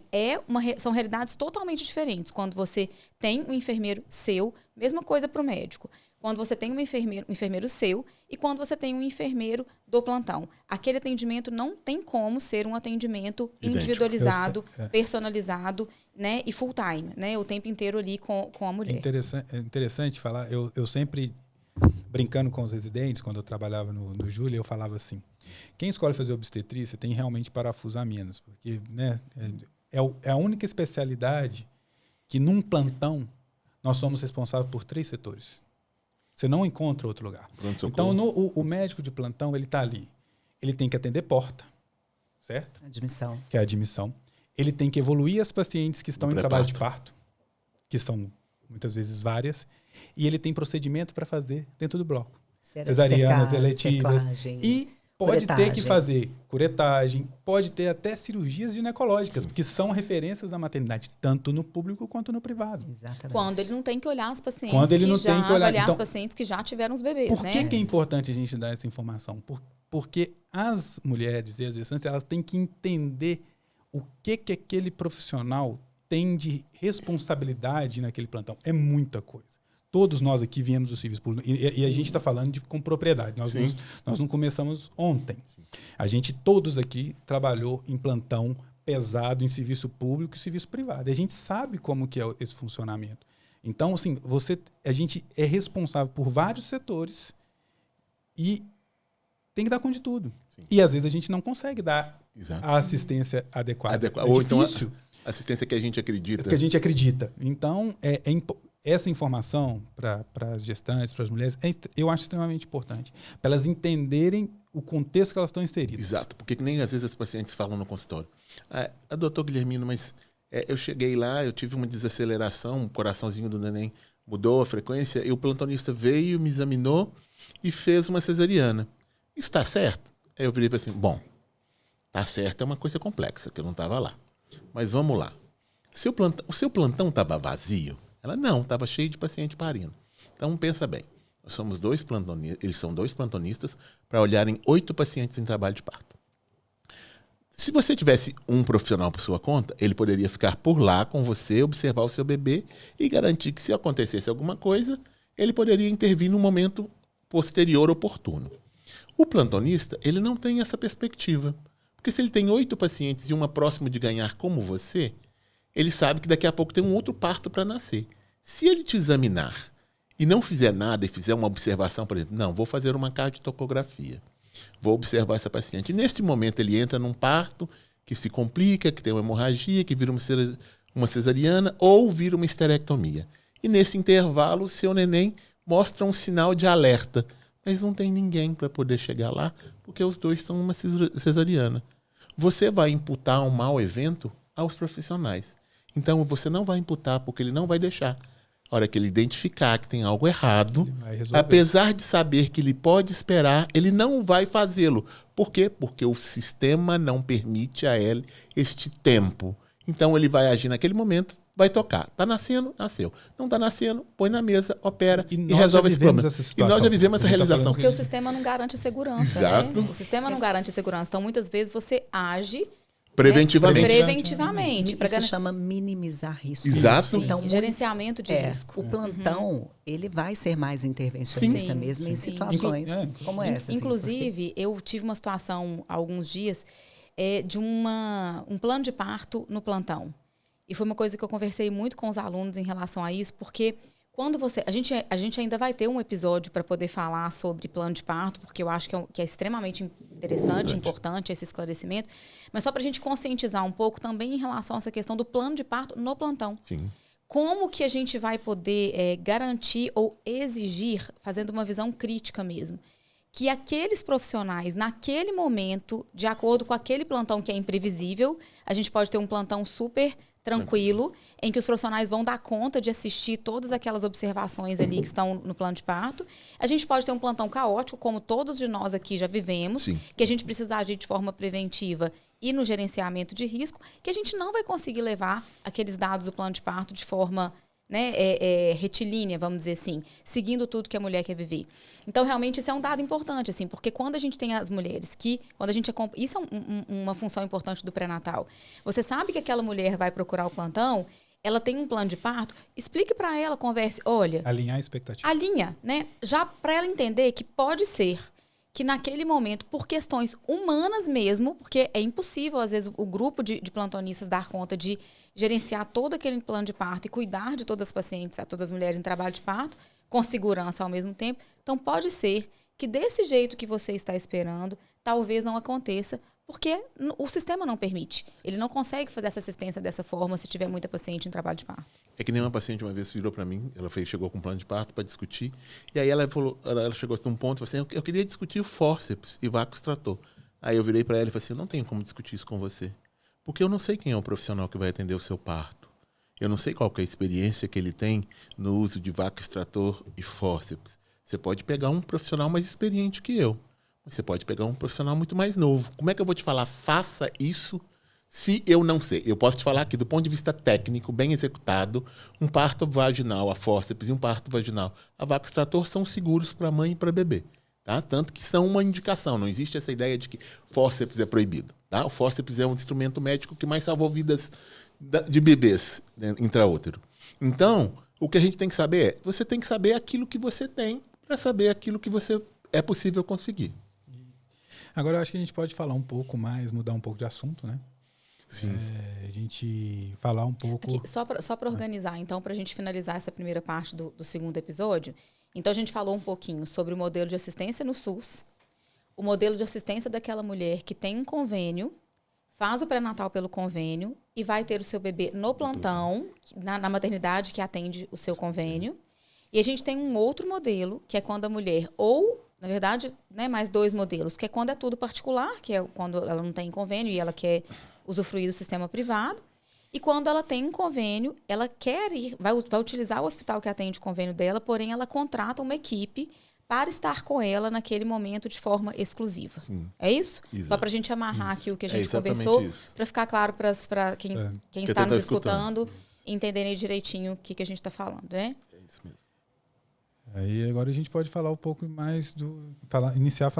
são realidades totalmente diferentes. Quando você tem um enfermeiro seu, mesma coisa para o médico. Quando você tem um enfermeiro seu e quando você tem um enfermeiro do plantão. Aquele atendimento não tem como ser um atendimento individualizado, personalizado, né, e full time, né, o tempo inteiro ali com a mulher. É interessante falar, eu sempre, brincando com os residentes, quando eu trabalhava no Júlia, eu falava assim, quem escolhe fazer obstetrícia tem realmente parafuso a menos, porque, né, é a única especialidade que num plantão nós somos responsáveis por 3 setores. Você não encontra outro lugar. Então, o médico de plantão, ele está ali. Ele tem que atender porta, certo? Admissão. Que é a admissão. Ele tem que evoluir as pacientes que estão em trabalho de parto, que são muitas vezes várias, e ele tem procedimento para fazer dentro do bloco. Cesarianas, eletivas. E pode ter que fazer curetagem, pode ter até cirurgias ginecológicas, que são referências da maternidade, tanto no público quanto no privado. Exatamente. Quando ele não tem que olhar as pacientes avaliar as pacientes que já tiveram os bebês, Por que é importante a gente dar essa informação? Porque as mulheres e as gestantes, elas têm que entender o que aquele profissional tem de responsabilidade naquele plantão. É muita coisa. Todos nós aqui viemos do serviço público e a gente está falando com propriedade. Nós não começamos ontem. Sim. A gente, todos aqui, trabalhou em plantão pesado em serviço público e serviço privado. E a gente sabe como que é esse funcionamento. Então, assim, a gente é responsável por vários setores e tem que dar conta de tudo. Sim. E, às vezes, a gente não consegue dar a assistência adequada. Ou então a assistência que a gente acredita. Que a gente acredita. Então, essa informação para as gestantes, para as mulheres, eu acho extremamente importante. Para elas entenderem o contexto que elas estão inseridas. Exato. Porque nem às vezes as pacientes falam no consultório. Doutor Guilhermino, mas eu cheguei lá, eu tive uma desaceleração, o coraçãozinho do neném mudou a frequência, e o plantonista veio, me examinou e fez uma cesariana. Está certo? Aí eu virei assim, bom, tá certo, é uma coisa complexa, que eu não estava lá. Mas vamos lá. O seu plantão estava vazio? Ela não, estava cheio de paciente parindo. Então, pensa bem. Nós somos eles são 2 plantonistas para olharem 8 pacientes em trabalho de parto. Se você tivesse um profissional por sua conta, ele poderia ficar por lá com você, observar o seu bebê e garantir que se acontecesse alguma coisa, ele poderia intervir no momento posterior oportuno. O plantonista, ele não tem essa perspectiva. Porque se ele tem 8 pacientes e uma próximo de ganhar como você, ele sabe que daqui a pouco tem um outro parto para nascer. Se ele te examinar e não fizer nada e fizer uma observação, por exemplo, não, vou fazer uma cardiotocografia, vou observar essa paciente. E neste momento ele entra num parto que se complica, que tem uma hemorragia, que vira uma cesariana ou vira uma esterectomia. E nesse intervalo, o seu neném mostra um sinal de alerta. Mas não tem ninguém para poder chegar lá, porque os dois estão numa cesariana. Você vai imputar um mau evento aos profissionais. Então, você não vai imputar, porque ele não vai deixar. A hora que ele identificar que tem algo errado, apesar de saber que ele pode esperar, ele não vai fazê-lo. Por quê? Porque o sistema não permite a ele este tempo. Então, ele vai agir naquele momento, vai tocar. Está nascendo? Nasceu. Não está nascendo? Põe na mesa, opera e resolve esse problema. E nós já vivemos essa realização. Porque o sistema não garante a segurança. Exato. Né? O sistema não garante a segurança. Então, muitas vezes, você age preventivamente. Isso chama minimizar risco. Exato. Então, gerenciamento de risco. O plantão, ele vai ser mais intervencionista mesmo em situações como essa. Inclusive, eu tive uma situação há alguns dias de um plano de parto no plantão. E foi uma coisa que eu conversei muito com os alunos em relação a isso, porque quando você... A gente ainda vai ter um episódio para poder falar sobre plano de parto, porque eu acho que é extremamente interessante, importante esse esclarecimento. Mas só para a gente conscientizar um pouco também em relação a essa questão do plano de parto no plantão. Sim. Como que a gente vai poder garantir ou exigir, fazendo uma visão crítica mesmo, que aqueles profissionais, naquele momento, de acordo com aquele plantão que é imprevisível, a gente pode ter um plantão super tranquilo, em que os profissionais vão dar conta de assistir todas aquelas observações ali que estão no plano de parto. A gente pode ter um plantão caótico, como todos de nós aqui já vivemos, que a gente precisa agir de forma preventiva e no gerenciamento de risco, que a gente não vai conseguir levar aqueles dados do plano de parto de forma retilínea, vamos dizer assim, seguindo tudo que a mulher quer viver. Então, realmente, isso é um dado importante, assim, porque quando a gente tem as mulheres isso é uma função importante do pré-natal. Você sabe que aquela mulher vai procurar o plantão, ela tem um plano de parto, explique para ela, converse, olha... Alinhar a expectativa. Alinha, né? Já para ela entender que pode ser que naquele momento, por questões humanas mesmo, porque é impossível, às vezes, o grupo de plantonistas dar conta de gerenciar todo aquele plano de parto e cuidar de todas as pacientes, todas as mulheres em trabalho de parto, com segurança ao mesmo tempo. Então, pode ser que desse jeito que você está esperando, talvez não aconteça, porque o sistema não permite. Ele não consegue fazer essa assistência dessa forma se tiver muita paciente em trabalho de parto. É que nem uma paciente uma vez virou para mim, chegou com um plano de parto para discutir, e aí ela chegou a um ponto e falou assim, eu queria discutir o fórceps e vácuo extrator. Aí eu virei para ela e falei assim, eu não tenho como discutir isso com você, porque eu não sei quem é o profissional que vai atender o seu parto. Eu não sei qual que é a experiência que ele tem no uso de vácuo extrator e fórceps. Você pode pegar um profissional mais experiente que eu. Você pode pegar um profissional muito mais novo. Como é que eu vou te falar, faça isso, se eu não sei? Eu posso te falar que, do ponto de vista técnico, bem executado, um parto vaginal, a fórceps e um parto vaginal, a vácuo extrator são seguros para a mãe e para bebê. Tá? Tanto que são uma indicação. Não existe essa ideia de que fórceps é proibido. Tá? O fórceps é um instrumento médico que mais salvou vidas de bebês intraútero. Então, o que a gente tem que saber é, você tem que saber aquilo que você tem para saber aquilo que você é possível conseguir. Agora, eu acho que a gente pode falar um pouco mais, mudar um pouco de assunto, né? Sim. A gente falar um pouco... Aqui, só para organizar, então, para a gente finalizar essa primeira parte do segundo episódio, então a gente falou um pouquinho sobre o modelo de assistência no SUS, o modelo de assistência daquela mulher que tem um convênio, faz o pré-natal pelo convênio e vai ter o seu bebê no plantão, na maternidade que atende o seu convênio. E a gente tem um outro modelo, que é quando a mulher na verdade, né, mais dois modelos, que é quando é tudo particular, que é quando ela não tem convênio e ela quer usufruir do sistema privado. E quando ela tem um convênio, ela quer vai utilizar o hospital que atende o convênio dela, porém ela contrata uma equipe para estar com ela naquele momento de forma exclusiva. Sim. É isso? Exato. Só para a gente amarrar aqui o que a gente exatamente conversou, isso. para ficar claro para quem está nos escutando entenderem direitinho o que a gente está falando, né? É isso mesmo. Aí agora a gente pode falar um pouco mais iniciar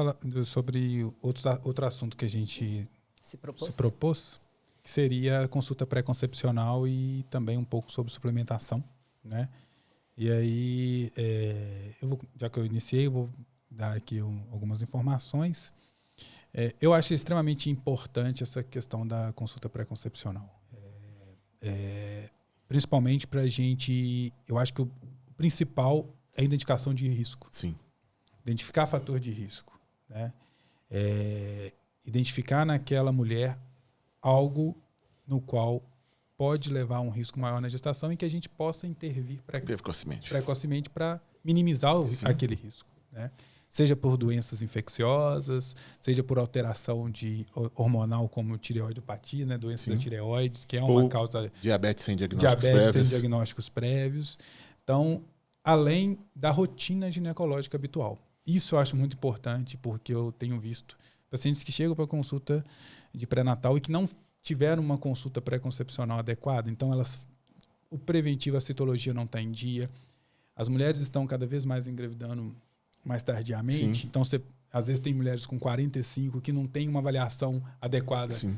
sobre outro assunto que a gente se propôs, que seria a consulta pré-concepcional e também um pouco sobre suplementação, né? E aí, já que eu iniciei, eu vou dar aqui algumas informações. Eu acho extremamente importante essa questão da consulta pré-concepcional. Principalmente para a gente, eu acho que o principal é a identificação de risco. Sim. Identificar fator de risco, né? Identificar naquela mulher algo no qual pode levar a um risco maior na gestação e que a gente possa intervir precocemente para minimizar aquele risco, né? Seja por doenças infecciosas, seja por alteração hormonal como tireoidopatia, né? Doença da tireoides, que é uma causa... Diabetes sem diagnósticos prévios. Então, além da rotina ginecológica habitual. Isso eu acho muito importante, porque eu tenho visto pacientes que chegam para consulta de pré-natal e que não tiveram uma consulta pré-concepcional adequada. Então, o preventivo, a citologia não está em dia. As mulheres estão cada vez mais engravidando mais tardiamente. Sim. Então, às vezes tem mulheres com 45 que não têm uma avaliação adequada. Sim.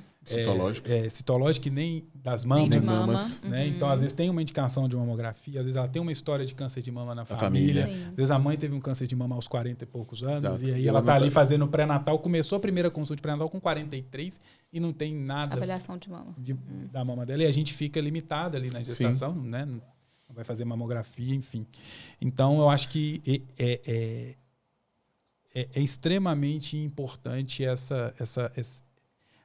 Citológica e nem das mamas. Nem de mama. Né? Então, às vezes tem uma indicação de mamografia, às vezes ela tem uma história de câncer de mama na família. Às vezes a mãe teve um câncer de mama aos 40 e poucos anos. Exato. E aí ela está ali fazendo pré-natal, começou a primeira consulta de pré-natal com 43 e não tem nada avaliação de mama. Da mama dela. E a gente fica limitado ali na gestação, né? Não vai fazer mamografia, enfim. Então, eu acho que é extremamente importante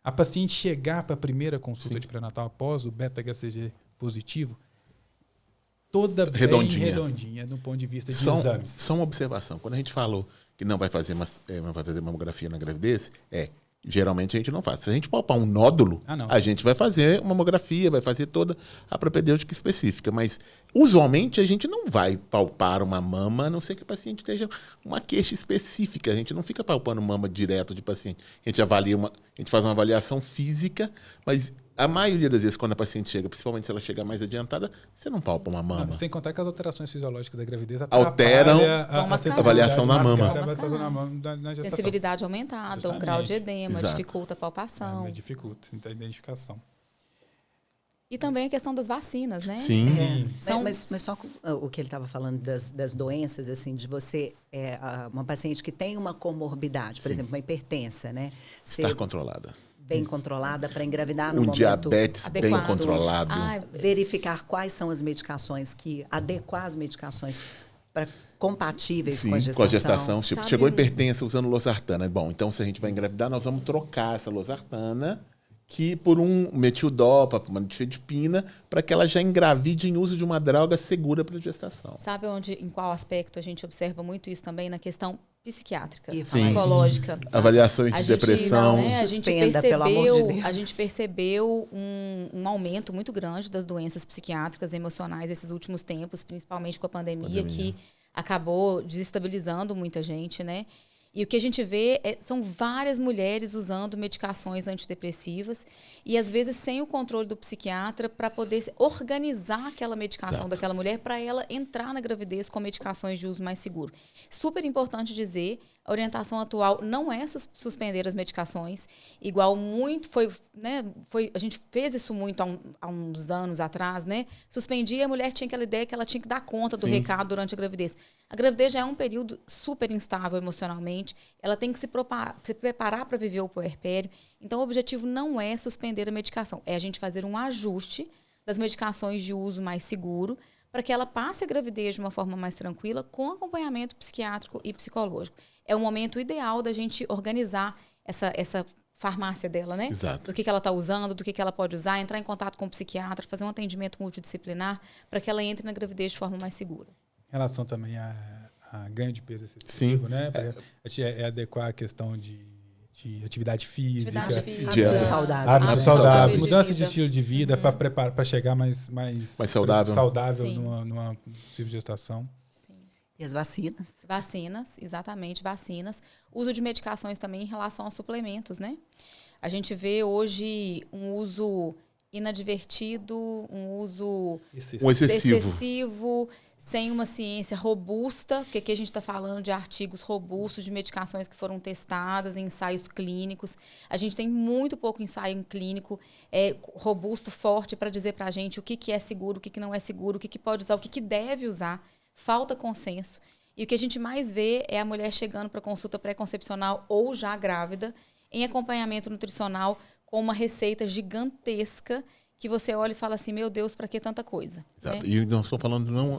a paciente chegar para a primeira consulta de pré-natal após o beta-HCG positivo, toda bem redondinha do ponto de vista de exames. Só uma observação. Quando a gente falou que não vai fazer mamografia na gravidez, geralmente a gente não faz. Se a gente palpar um nódulo, a gente vai fazer uma mamografia, vai fazer toda a propedêutica específica. Mas, usualmente, a gente não vai palpar uma mama, a não ser que o paciente esteja uma queixa específica. A gente não fica palpando mama direto de paciente. A gente faz uma avaliação física, mas a maioria das vezes, quando a paciente chega, principalmente se ela chegar mais adiantada, você não palpa uma mama. Sem contar que as alterações fisiológicas da gravidez alteram a avaliação na mama. Sensibilidade aumentada, justamente. Um grau de edema, dificulta a palpação. Dificulta a identificação. E também a questão das vacinas, né? Sim. Mas só o que ele estava falando das doenças, assim, de você, uma paciente que tem uma comorbidade, por exemplo, uma hipertensa, né? Estar controlada. Bem controlada para engravidar no momento diabetes adequado. Bem controlado. Verificar quais são as medicações, adequar as medicações compatíveis com a gestação. Com a gestação. Chegou hipertensa usando losartana. Bom, então se a gente vai engravidar, nós vamos trocar essa losartana por um metildopa, uma nifedipina, para que ela já engravide em uso de uma droga segura para a gestação. Sabe em qual aspecto a gente observa muito isso também? Na questão psiquiátrica, psicológica. Avaliações de depressão. A gente percebeu um aumento muito grande das doenças psiquiátricas e emocionais esses últimos tempos, principalmente com a pandemia. Que acabou desestabilizando muita gente, né? E o que a gente vê são várias mulheres usando medicações antidepressivas e, às vezes, sem o controle do psiquiatra para poder organizar aquela medicação daquela mulher para ela entrar na gravidez com medicações de uso mais seguro. Super importante dizer, a orientação atual não é suspender as medicações, igual muito a gente fez isso muito há uns anos atrás, né? Suspendia, a mulher tinha aquela ideia que ela tinha que dar conta do recado durante a gravidez. A gravidez já é um período super instável emocionalmente, ela tem que se preparar para viver o puerpério. Então, o objetivo não é suspender a medicação, é a gente fazer um ajuste das medicações de uso mais seguro para que ela passe a gravidez de uma forma mais tranquila com acompanhamento psiquiátrico e psicológico. É o momento ideal da gente organizar essa farmácia dela, né? Exato. Do que ela está usando, do que ela pode usar, entrar em contato com o psiquiatra, fazer um atendimento multidisciplinar para que ela entre na gravidez de forma mais segura. Em relação também a ganho de peso excessivo, né? Adequar a questão de atividade física, hábitos saudáveis, mudança de estilo de vida para preparar para chegar mais saudável numa possível gestação. Sim. E as vacinas? Vacinas, exatamente, vacinas. Uso de medicações também em relação aos suplementos, né? A gente vê hoje um uso inadvertido, um uso excessivo, sem uma ciência robusta, porque aqui a gente está falando de artigos robustos, de medicações que foram testadas em ensaios clínicos. A gente tem muito pouco ensaio clínico robusto, forte, para dizer para a gente o que é seguro, o que não é seguro, o que pode usar, o que deve usar. Falta consenso. E o que a gente mais vê é a mulher chegando para consulta pré-concepcional ou já grávida, em acompanhamento nutricional, com uma receita gigantesca, que você olha e fala assim, meu Deus, para que tanta coisa? Exato. Né? E nós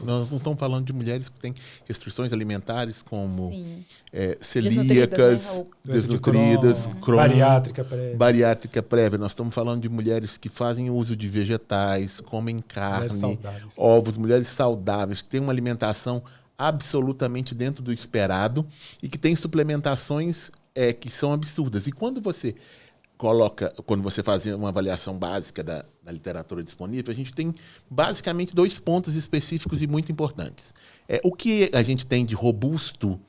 não estamos falando de mulheres que têm restrições alimentares como celíacas, desnutridas, Crohn, bariátrica prévia. Nós estamos falando de mulheres que fazem uso de vegetais, comem carne, ovos, mulheres saudáveis, que têm uma alimentação absolutamente dentro do esperado e que têm suplementações que são absurdas. E quando você faz uma avaliação básica da literatura disponível, a gente tem basicamente 2 pontos específicos e muito importantes. O que a gente tem de robusto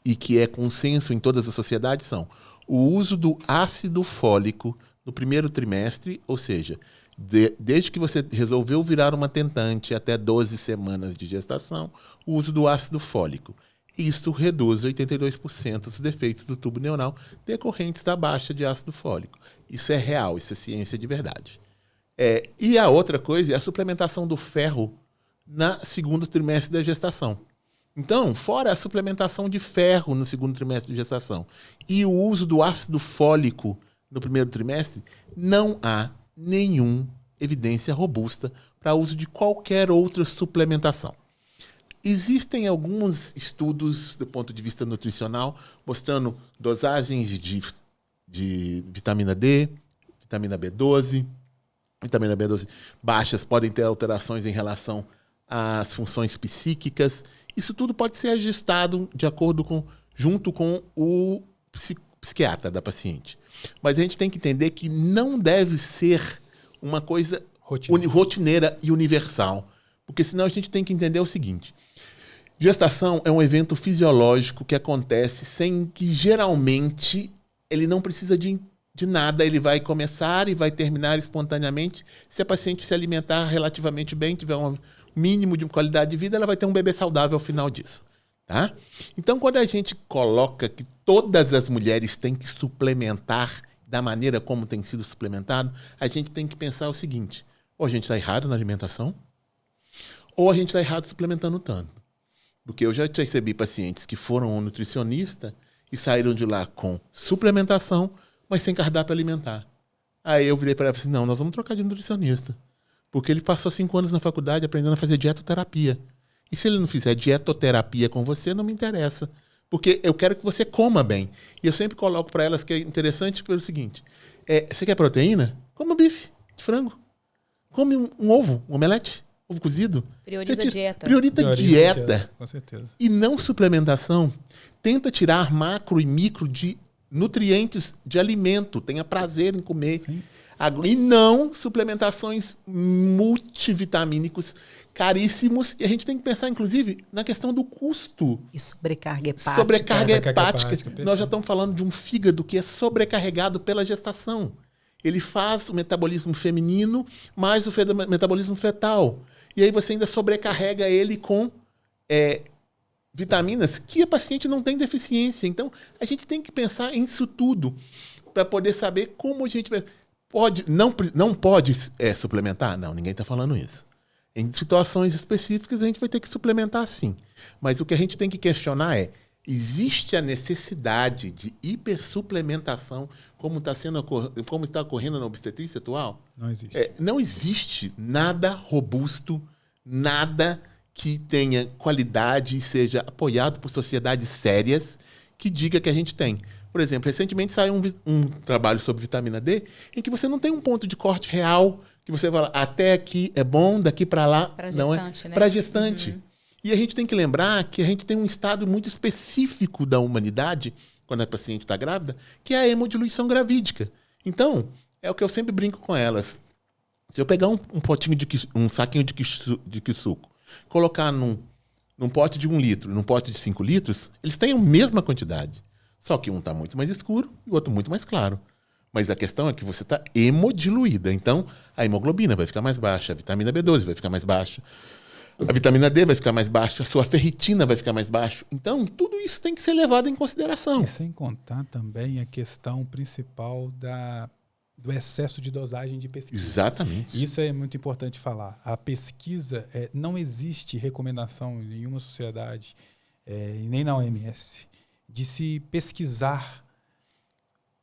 e que é consenso em todas as sociedades são o uso do ácido fólico no primeiro trimestre, ou seja, desde que você resolveu virar uma tentante até 12 semanas de gestação, o uso do ácido fólico. Isso reduz 82% dos defeitos do tubo neural decorrentes da baixa de ácido fólico. Isso é real, isso é ciência de verdade. E a outra coisa é a suplementação do ferro no segundo trimestre da gestação. Então, fora a suplementação de ferro no segundo trimestre de gestação e o uso do ácido fólico no primeiro trimestre, não há nenhuma evidência robusta para uso de qualquer outra suplementação. Existem alguns estudos do ponto de vista nutricional mostrando dosagens de vitamina D, vitamina B12. Vitamina B12 baixas podem ter alterações em relação às funções psíquicas. Isso tudo pode ser ajustado de acordo junto com o psiquiatra da paciente. Mas a gente tem que entender que não deve ser uma coisa rotineira e universal. Porque senão a gente tem que entender o seguinte. Gestação é um evento fisiológico que acontece sem que, geralmente, ele não precisa de nada. Ele vai começar e vai terminar espontaneamente. Se a paciente se alimentar relativamente bem, tiver um mínimo de qualidade de vida, ela vai ter um bebê saudável ao final disso. Tá? Então, quando a gente coloca que todas as mulheres têm que suplementar da maneira como tem sido suplementado, a gente tem que pensar o seguinte. Ou a gente está errado na alimentação, ou a gente está errado suplementando tanto. Porque eu já recebi pacientes que foram ao nutricionista e saíram de lá com suplementação, mas sem cardápio alimentar. Aí eu virei para ela e falei assim, não, nós vamos trocar de nutricionista. Porque ele passou 5 anos na faculdade aprendendo a fazer dietoterapia. E se ele não fizer dietoterapia com você, não me interessa. Porque eu quero que você coma bem. E eu sempre coloco para elas que é interessante pelo seguinte. Você quer proteína? Coma bife de frango. Come um ovo, um omelete. Ovo cozido. Prioriza a dieta. Prioriza dieta. Com certeza. E não suplementação. Tenta tirar macro e micro de nutrientes de alimento. Tenha prazer em comer. Sim. E não suplementações multivitamínicos caríssimos. E a gente tem que pensar, inclusive, na questão do custo. E sobrecarga hepática. Sobrecarga hepática. Nós já estamos falando de um fígado que é sobrecarregado pela gestação. Ele faz o metabolismo feminino mais o metabolismo fetal. E aí você ainda sobrecarrega ele com vitaminas que a paciente não tem deficiência. Então, a gente tem que pensar nisso tudo para poder saber como a gente vai... Não pode suplementar? Não, ninguém está falando isso. Em situações específicas, a gente vai ter que suplementar sim. Mas o que a gente tem que questionar existe a necessidade de hipersuplementação como está ocorrendo na obstetrícia atual? Não existe. Não existe nada robusto, nada que tenha qualidade e seja apoiado por sociedades sérias que diga que a gente tem. Por exemplo, recentemente saiu um trabalho sobre vitamina D em que você não tem um ponto de corte real, que você fala, até aqui é bom, daqui para lá não é. Né? Para gestante. Uhum. E a gente tem que lembrar que a gente tem um estado muito específico da humanidade, quando a paciente está grávida, que é a hemodiluição gravídica. Então, é o que eu sempre brinco com elas. Se eu pegar um saquinho de suco, colocar num pote de 1 litro e num pote de 5 litros, eles têm a mesma quantidade. Só que um está muito mais escuro e o outro muito mais claro. Mas a questão é que você está hemodiluída. Então, a hemoglobina vai ficar mais baixa, a vitamina B12 vai ficar mais baixa, a vitamina D vai ficar mais baixa, a sua ferritina vai ficar mais baixa. Então, tudo isso tem que ser levado em consideração. E sem contar também a questão principal do excesso de dosagem de pesquisa. Exatamente. Isso é muito importante falar. A pesquisa, não existe recomendação em nenhuma sociedade, nem na OMS, de se pesquisar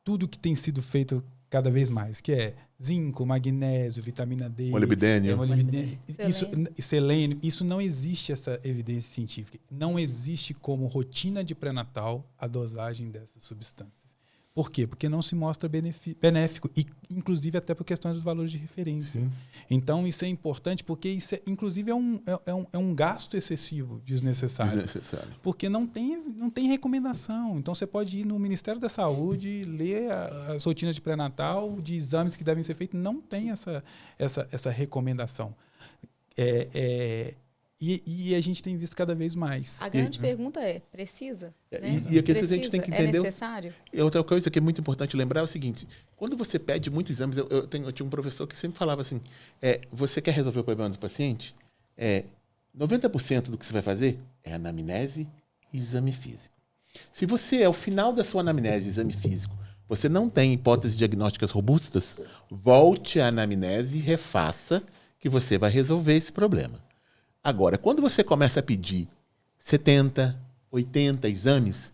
tudo que tem sido feito cada vez mais, que é zinco, magnésio, vitamina D, Molibdênio. Selênio. Isso não existe, essa evidência científica. Não existe como rotina de pré-natal a dosagem dessas substâncias. Por quê? Porque não se mostra benéfico, e inclusive até por questões dos valores de referência. Sim. Então, isso é importante porque isso, inclusive, é um gasto excessivo, desnecessário. Porque não tem recomendação. Então, você pode ir no Ministério da Saúde, ler as rotinas de pré-natal, de exames que devem ser feitos. Não tem essa recomendação. E a gente tem visto cada vez mais. A grande pergunta é, precisa? Né? E a questão que a gente tem que entender... É necessário? E outra coisa que é muito importante lembrar é o seguinte, quando você pede muitos exames, eu tinha um professor que sempre falava assim, você quer resolver o problema do paciente? 90% do que você vai fazer é anamnese e exame físico. Se você, ao final da sua anamnese e exame físico, você não tem hipóteses diagnósticas robustas, volte à anamnese e refaça que você vai resolver esse problema. Agora, quando você começa a pedir 70, 80 exames,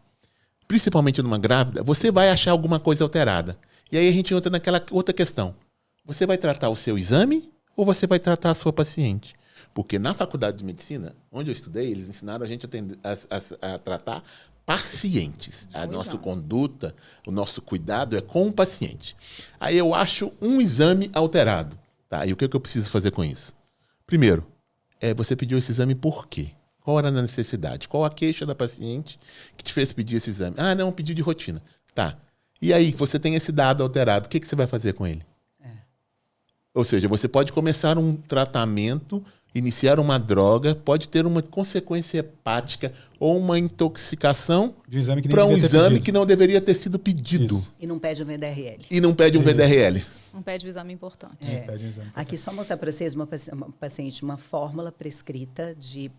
principalmente numa grávida, você vai achar alguma coisa alterada. E aí a gente entra naquela outra questão. Você vai tratar o seu exame ou você vai tratar a sua paciente? Porque na faculdade de medicina, onde eu estudei, eles ensinaram a gente a tratar pacientes. A nossa conduta, o nosso cuidado é com o paciente. Aí eu acho um exame alterado. Tá? E o que eu preciso fazer com isso? Primeiro, você pediu esse exame por quê? Qual era a necessidade? Qual a queixa da paciente que te fez pedir esse exame? Ah, não, pedido de rotina. Tá. E aí, você tem esse dado alterado, o que você vai fazer com ele? Ou seja, você pode começar um tratamento, iniciar uma droga, pode ter uma consequência hepática ou uma intoxicação para um exame que não deveria ter sido pedido. Isso. E não pede um VDRL. E não pede um VDRL. Não pede um exame importante. Aqui, só mostrar para vocês uma paciente, uma fórmula prescrita de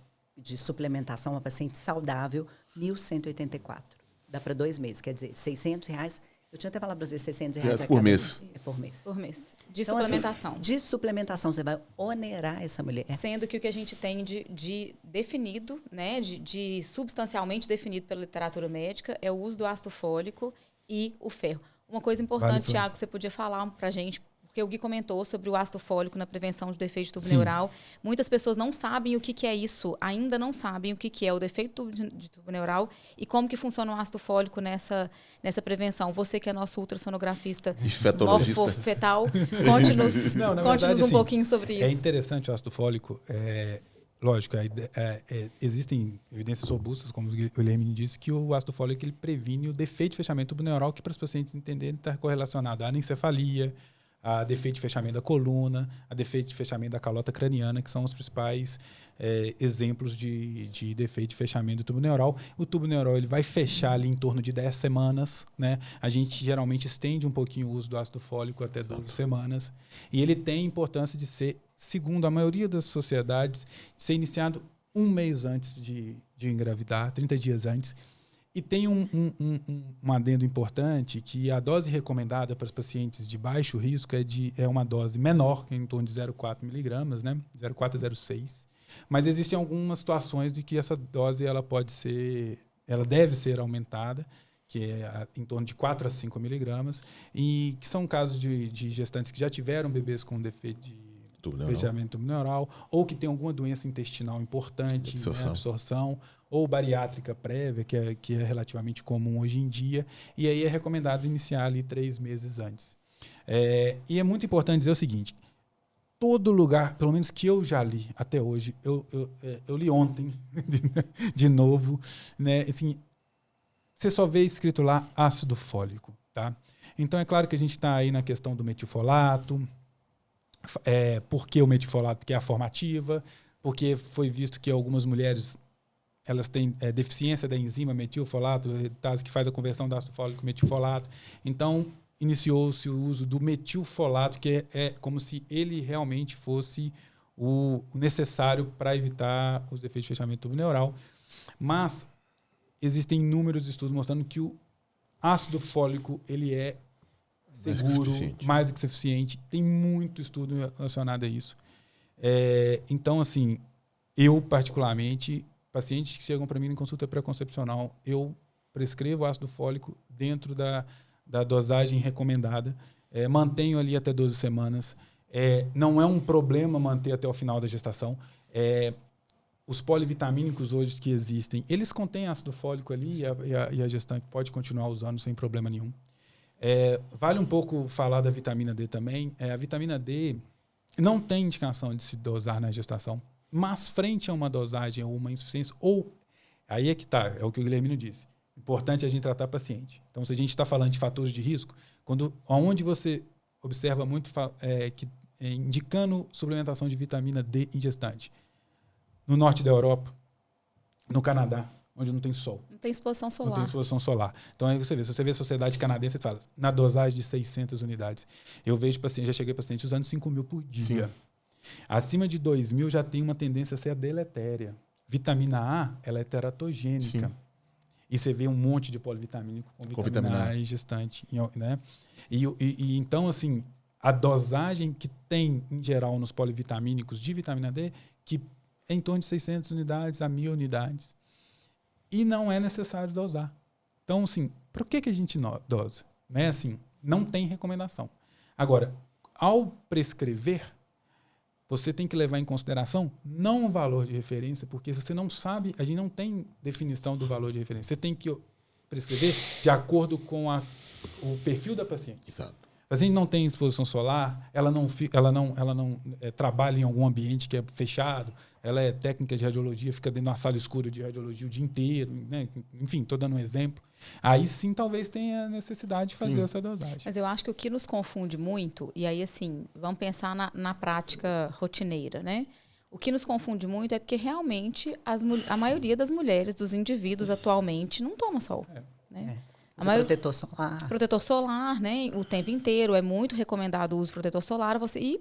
suplementação, uma paciente saudável, 1.184. Dá para 2 meses, quer dizer, R$600. Eu tinha até falado para vocês, R$600 por mês. Por mês. Por mês. De então, suplementação. Assim, de suplementação, você vai onerar essa mulher. Sendo que o que a gente tem de definido, né, de substancialmente definido pela literatura médica, é o uso do ácido fólico e o ferro. Uma coisa importante, Thiago, você podia falar para a gente, porque o Gui comentou sobre o ácido fólico na prevenção de defeito de tubo neural. Muitas pessoas não sabem o que é isso, ainda não sabem o que é o defeito de tubo neural e como que funciona o ácido fólico nessa prevenção. Você que é nosso ultrassonografista morfofetal, conte-nos um pouquinho sobre isso. É interessante o ácido fólico. Lógico, existem evidências robustas, como o Guilherme disse, que o ácido fólico ele previne o defeito de fechamento do tubo neural, que para os pacientes entenderem está correlacionado à anencefalia, a defeito de fechamento da coluna, a defeito de fechamento da calota craniana, que são os principais exemplos de defeito de fechamento do tubo neural. O tubo neural ele vai fechar ali em torno de 10 semanas. Né? A gente geralmente estende um pouquinho o uso do ácido fólico até 12 semanas. E ele tem importância de ser, segundo a maioria das sociedades, ser iniciado 1 mês antes de engravidar, 30 dias antes. E tem um adendo importante, que a dose recomendada para os pacientes de baixo risco é uma dose menor, em torno de 0,4 miligramas, né? 0,4 a 0,6. Mas existem algumas situações de que essa dose ela deve ser aumentada, que é em torno de 4 a 5 miligramas, e que são casos de gestantes que já tiveram bebês com defeito de fechamento tubo neural, ou que tem alguma doença intestinal importante, absorção, ou bariátrica prévia, que é relativamente comum hoje em dia, e aí é recomendado iniciar ali 3 meses antes. E é muito importante dizer o seguinte, todo lugar, pelo menos que eu já li até hoje, eu li ontem, de novo, né, assim, você só vê escrito lá ácido fólico, tá? Então é claro que a gente está aí na questão do metilfolato. Por que o metilfolato? Porque é a formativa, porque foi visto que algumas mulheres elas têm deficiência da enzima metilfolato, que faz a conversão do ácido fólico metilfolato. Então, iniciou-se o uso do metilfolato, que é como se ele realmente fosse o necessário para evitar os defeitos de fechamento do tubo neural. Mas existem inúmeros estudos mostrando que o ácido fólico ele é seguro, mais do que suficiente. Tem muito estudo relacionado a isso. Então, assim, eu particularmente, pacientes que chegam para mim em consulta pré-concepcional, eu prescrevo ácido fólico dentro da dosagem recomendada. Mantenho ali até 12 semanas. Não é um problema manter até o final da gestação. Os polivitamínicos hoje que existem, eles contêm ácido fólico ali e a gestante pode continuar usando sem problema nenhum. Vale um pouco falar da vitamina D também. A vitamina D não tem indicação de se dosar na gestação, mas frente a uma dosagem ou uma insuficiência, aí é que está, é o que o Guilhermino disse. Importante a gente tratar paciente. Então, se a gente está falando de fatores de risco, onde você observa muito indicando suplementação de vitamina D em gestante, no norte da Europa, no Canadá, onde não tem sol. Não tem exposição solar. Não tem exposição solar. Então, aí você vê. Se você vê a sociedade canadense, você fala, na dosagem de 600 unidades. Eu vejo paciente, já cheguei paciente usando 5.000 por dia. Sim. Acima de 2.000 já tem uma tendência a ser deletéria. Vitamina A, ela é teratogênica. Sim. E você vê um monte de polivitamínico com vitamina A em gestante. Né? E então, assim, a dosagem que tem, em geral, nos polivitamínicos de vitamina D, que é em torno de 600 unidades a 1.000 unidades. E não é necessário dosar. Então, assim, por que a gente dosa? Né? Assim, não tem recomendação. Agora, ao prescrever, você tem que levar em consideração não o valor de referência, porque se você não sabe, a gente não tem definição do valor de referência. Você tem que prescrever de acordo com o perfil da paciente. Exato. A paciente não tem exposição solar, ela não trabalha em algum ambiente que é fechado, ela é técnica de radiologia, fica dentro de uma sala escura de radiologia o dia inteiro, né? Enfim, estou dando um exemplo. Aí sim, talvez tenha necessidade de fazer essa dosagem. Mas eu acho que o que nos confunde muito, e aí assim, vamos pensar na prática rotineira, né? O que nos confunde muito é porque realmente a maioria das mulheres, dos indivíduos atualmente, não toma sol. Né? Protetor solar. Protetor solar, né? O tempo inteiro. É muito recomendado o uso do protetor solar.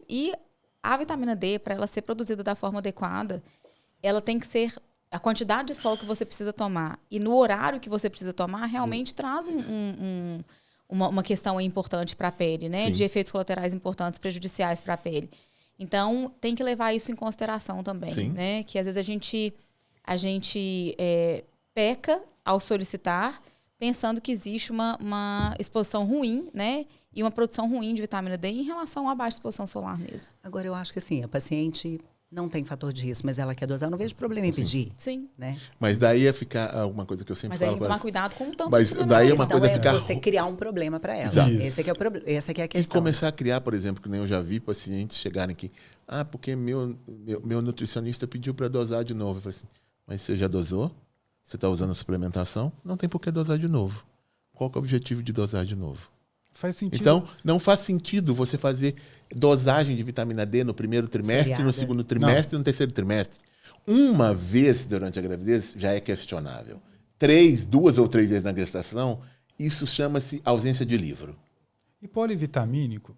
E a vitamina D, para ela ser produzida da forma adequada, ela tem que ser... A quantidade de sol que você precisa tomar e no horário que você precisa tomar realmente traz uma questão importante para a pele, né? Sim. De efeitos colaterais importantes, prejudiciais para a pele. Então, tem que levar isso em consideração também. Sim. Né? Que às vezes a gente peca ao solicitar pensando que existe uma exposição ruim, né? E uma produção ruim de vitamina D em relação à baixa exposição solar mesmo. Agora, eu acho que assim, a paciente não tem fator de risco, mas ela quer dosar, eu não vejo problema em pedir. Sim. Né? Mas daí ia ficar alguma coisa que eu sempre falo. Mas aí tomar cuidado com o tanto. Mas daí é uma coisa ficar... você criar um problema para ela. Exato. Esse aqui é o problema. Essa aqui é a questão. E começar a criar, por exemplo, que nem eu já vi pacientes chegarem aqui. Porque meu nutricionista pediu para dosar de novo. Eu falei assim, mas você já dosou? Você está usando a suplementação? Não tem por que dosar de novo. Qual que é o objetivo de dosar de novo? Faz sentido. Então, não faz sentido você fazer dosagem de vitamina D no primeiro trimestre, no segundo trimestre e no terceiro trimestre. Uma vez durante a gravidez já é questionável. 2 ou 3 vezes na gestação, isso chama-se ausência de livro. E polivitamínico,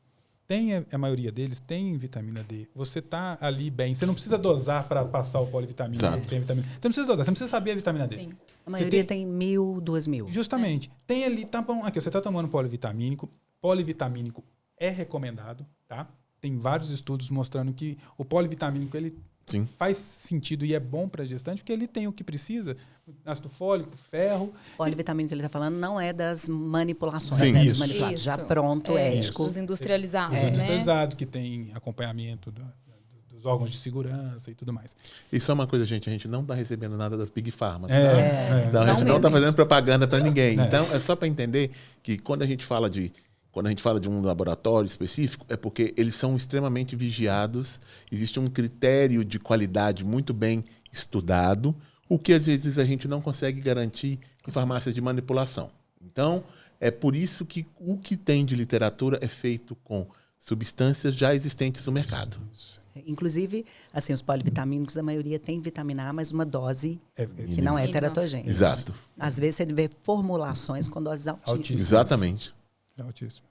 a maioria deles tem vitamina D. Você está ali bem. Você não precisa dosar para passar o polivitamina D. Sem vitamina. Você não precisa dosar, você não precisa saber a vitamina D. Sim. A maioria tem 1.000, 2.000. Justamente. Tem ali, tá bom. Aqui, você está tomando polivitamínico. Polivitamínico é recomendado, tá? Tem vários estudos mostrando que o polivitamínico ele faz sentido e é bom para a gestante, porque ele tem o que precisa: ácido fólico, ferro. O polivitamínico que ele está falando não é das manipulações, Sim, né? isso. Dos manipulados, já pronto, ético. Os industrializados, Os né? industrializados, que tem acompanhamento dos órgãos de segurança e tudo mais. Isso é uma coisa, gente, a gente não está recebendo nada das Big Pharma. Então, a gente não está fazendo propaganda para ninguém. Então, é só para entender que quando a gente fala de um laboratório específico, é porque eles são extremamente vigiados, existe um critério de qualidade muito bem estudado, o que às vezes a gente não consegue garantir em farmácias de manipulação. Então, é por isso que o que tem de literatura é feito com substâncias já existentes no mercado. Inclusive, assim, os polivitamínicos, a maioria tem vitamina A, mas uma dose que não é teratogênica. Exato. Às vezes você vê formulações com doses altíssimas. Exatamente. É altíssimo.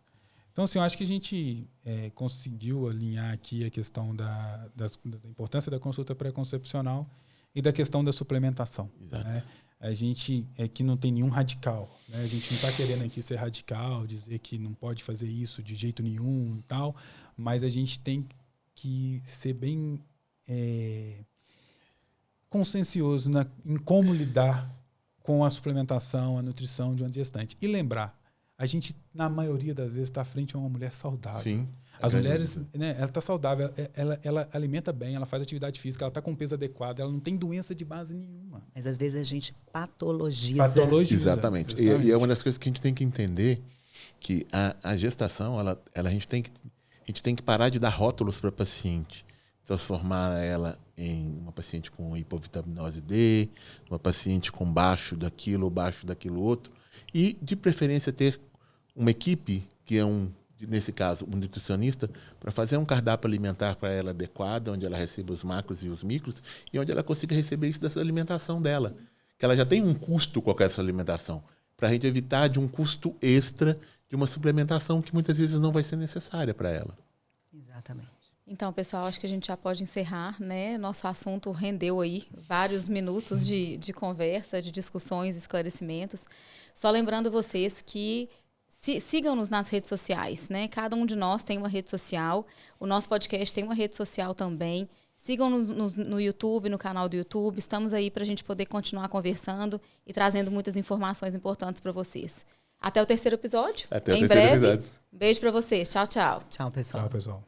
Então, assim, eu acho que a gente conseguiu alinhar aqui a questão da importância da consulta pré-concepcional e da questão da suplementação. Exato. Né? A gente que não tem nenhum radical. Né? A gente não está querendo aqui ser radical, dizer que não pode fazer isso de jeito nenhum e tal, mas a gente tem que ser bem consciencioso em como lidar com a suplementação, a nutrição de uma gestante. E lembrar, a gente, na maioria das vezes, está à frente a uma mulher saudável. Sim. As mulheres, né, ela está saudável, ela alimenta bem, ela faz atividade física, ela está com peso adequado, ela não tem doença de base nenhuma. Mas às vezes a gente patologiza. Exatamente. E é uma das coisas que a gente tem que entender, que a gestação, a gente tem que parar de dar rótulos para a paciente. Transformar ela em uma paciente com hipovitaminose D, uma paciente com baixo daquilo outro. E, de preferência, ter uma equipe, que é nesse caso, um nutricionista, para fazer um cardápio alimentar para ela adequado, onde ela receba os macros e os micros, e onde ela consiga receber isso dessa alimentação dela. Que ela já tem um custo com essa alimentação, para a gente evitar de um custo extra de uma suplementação que muitas vezes não vai ser necessária para ela. Exatamente. Então, pessoal, acho que a gente já pode encerrar, né? Nosso assunto rendeu aí vários minutos de conversa, de discussões, esclarecimentos. Só lembrando vocês que sigam-nos nas redes sociais, né? Cada um de nós tem uma rede social. O nosso podcast tem uma rede social também. Sigam-nos no YouTube, no canal do YouTube. Estamos aí para a gente poder continuar conversando e trazendo muitas informações importantes para vocês. Até o terceiro episódio. Em breve. Beijo para vocês. Tchau, tchau. Tchau, pessoal. Tchau, pessoal.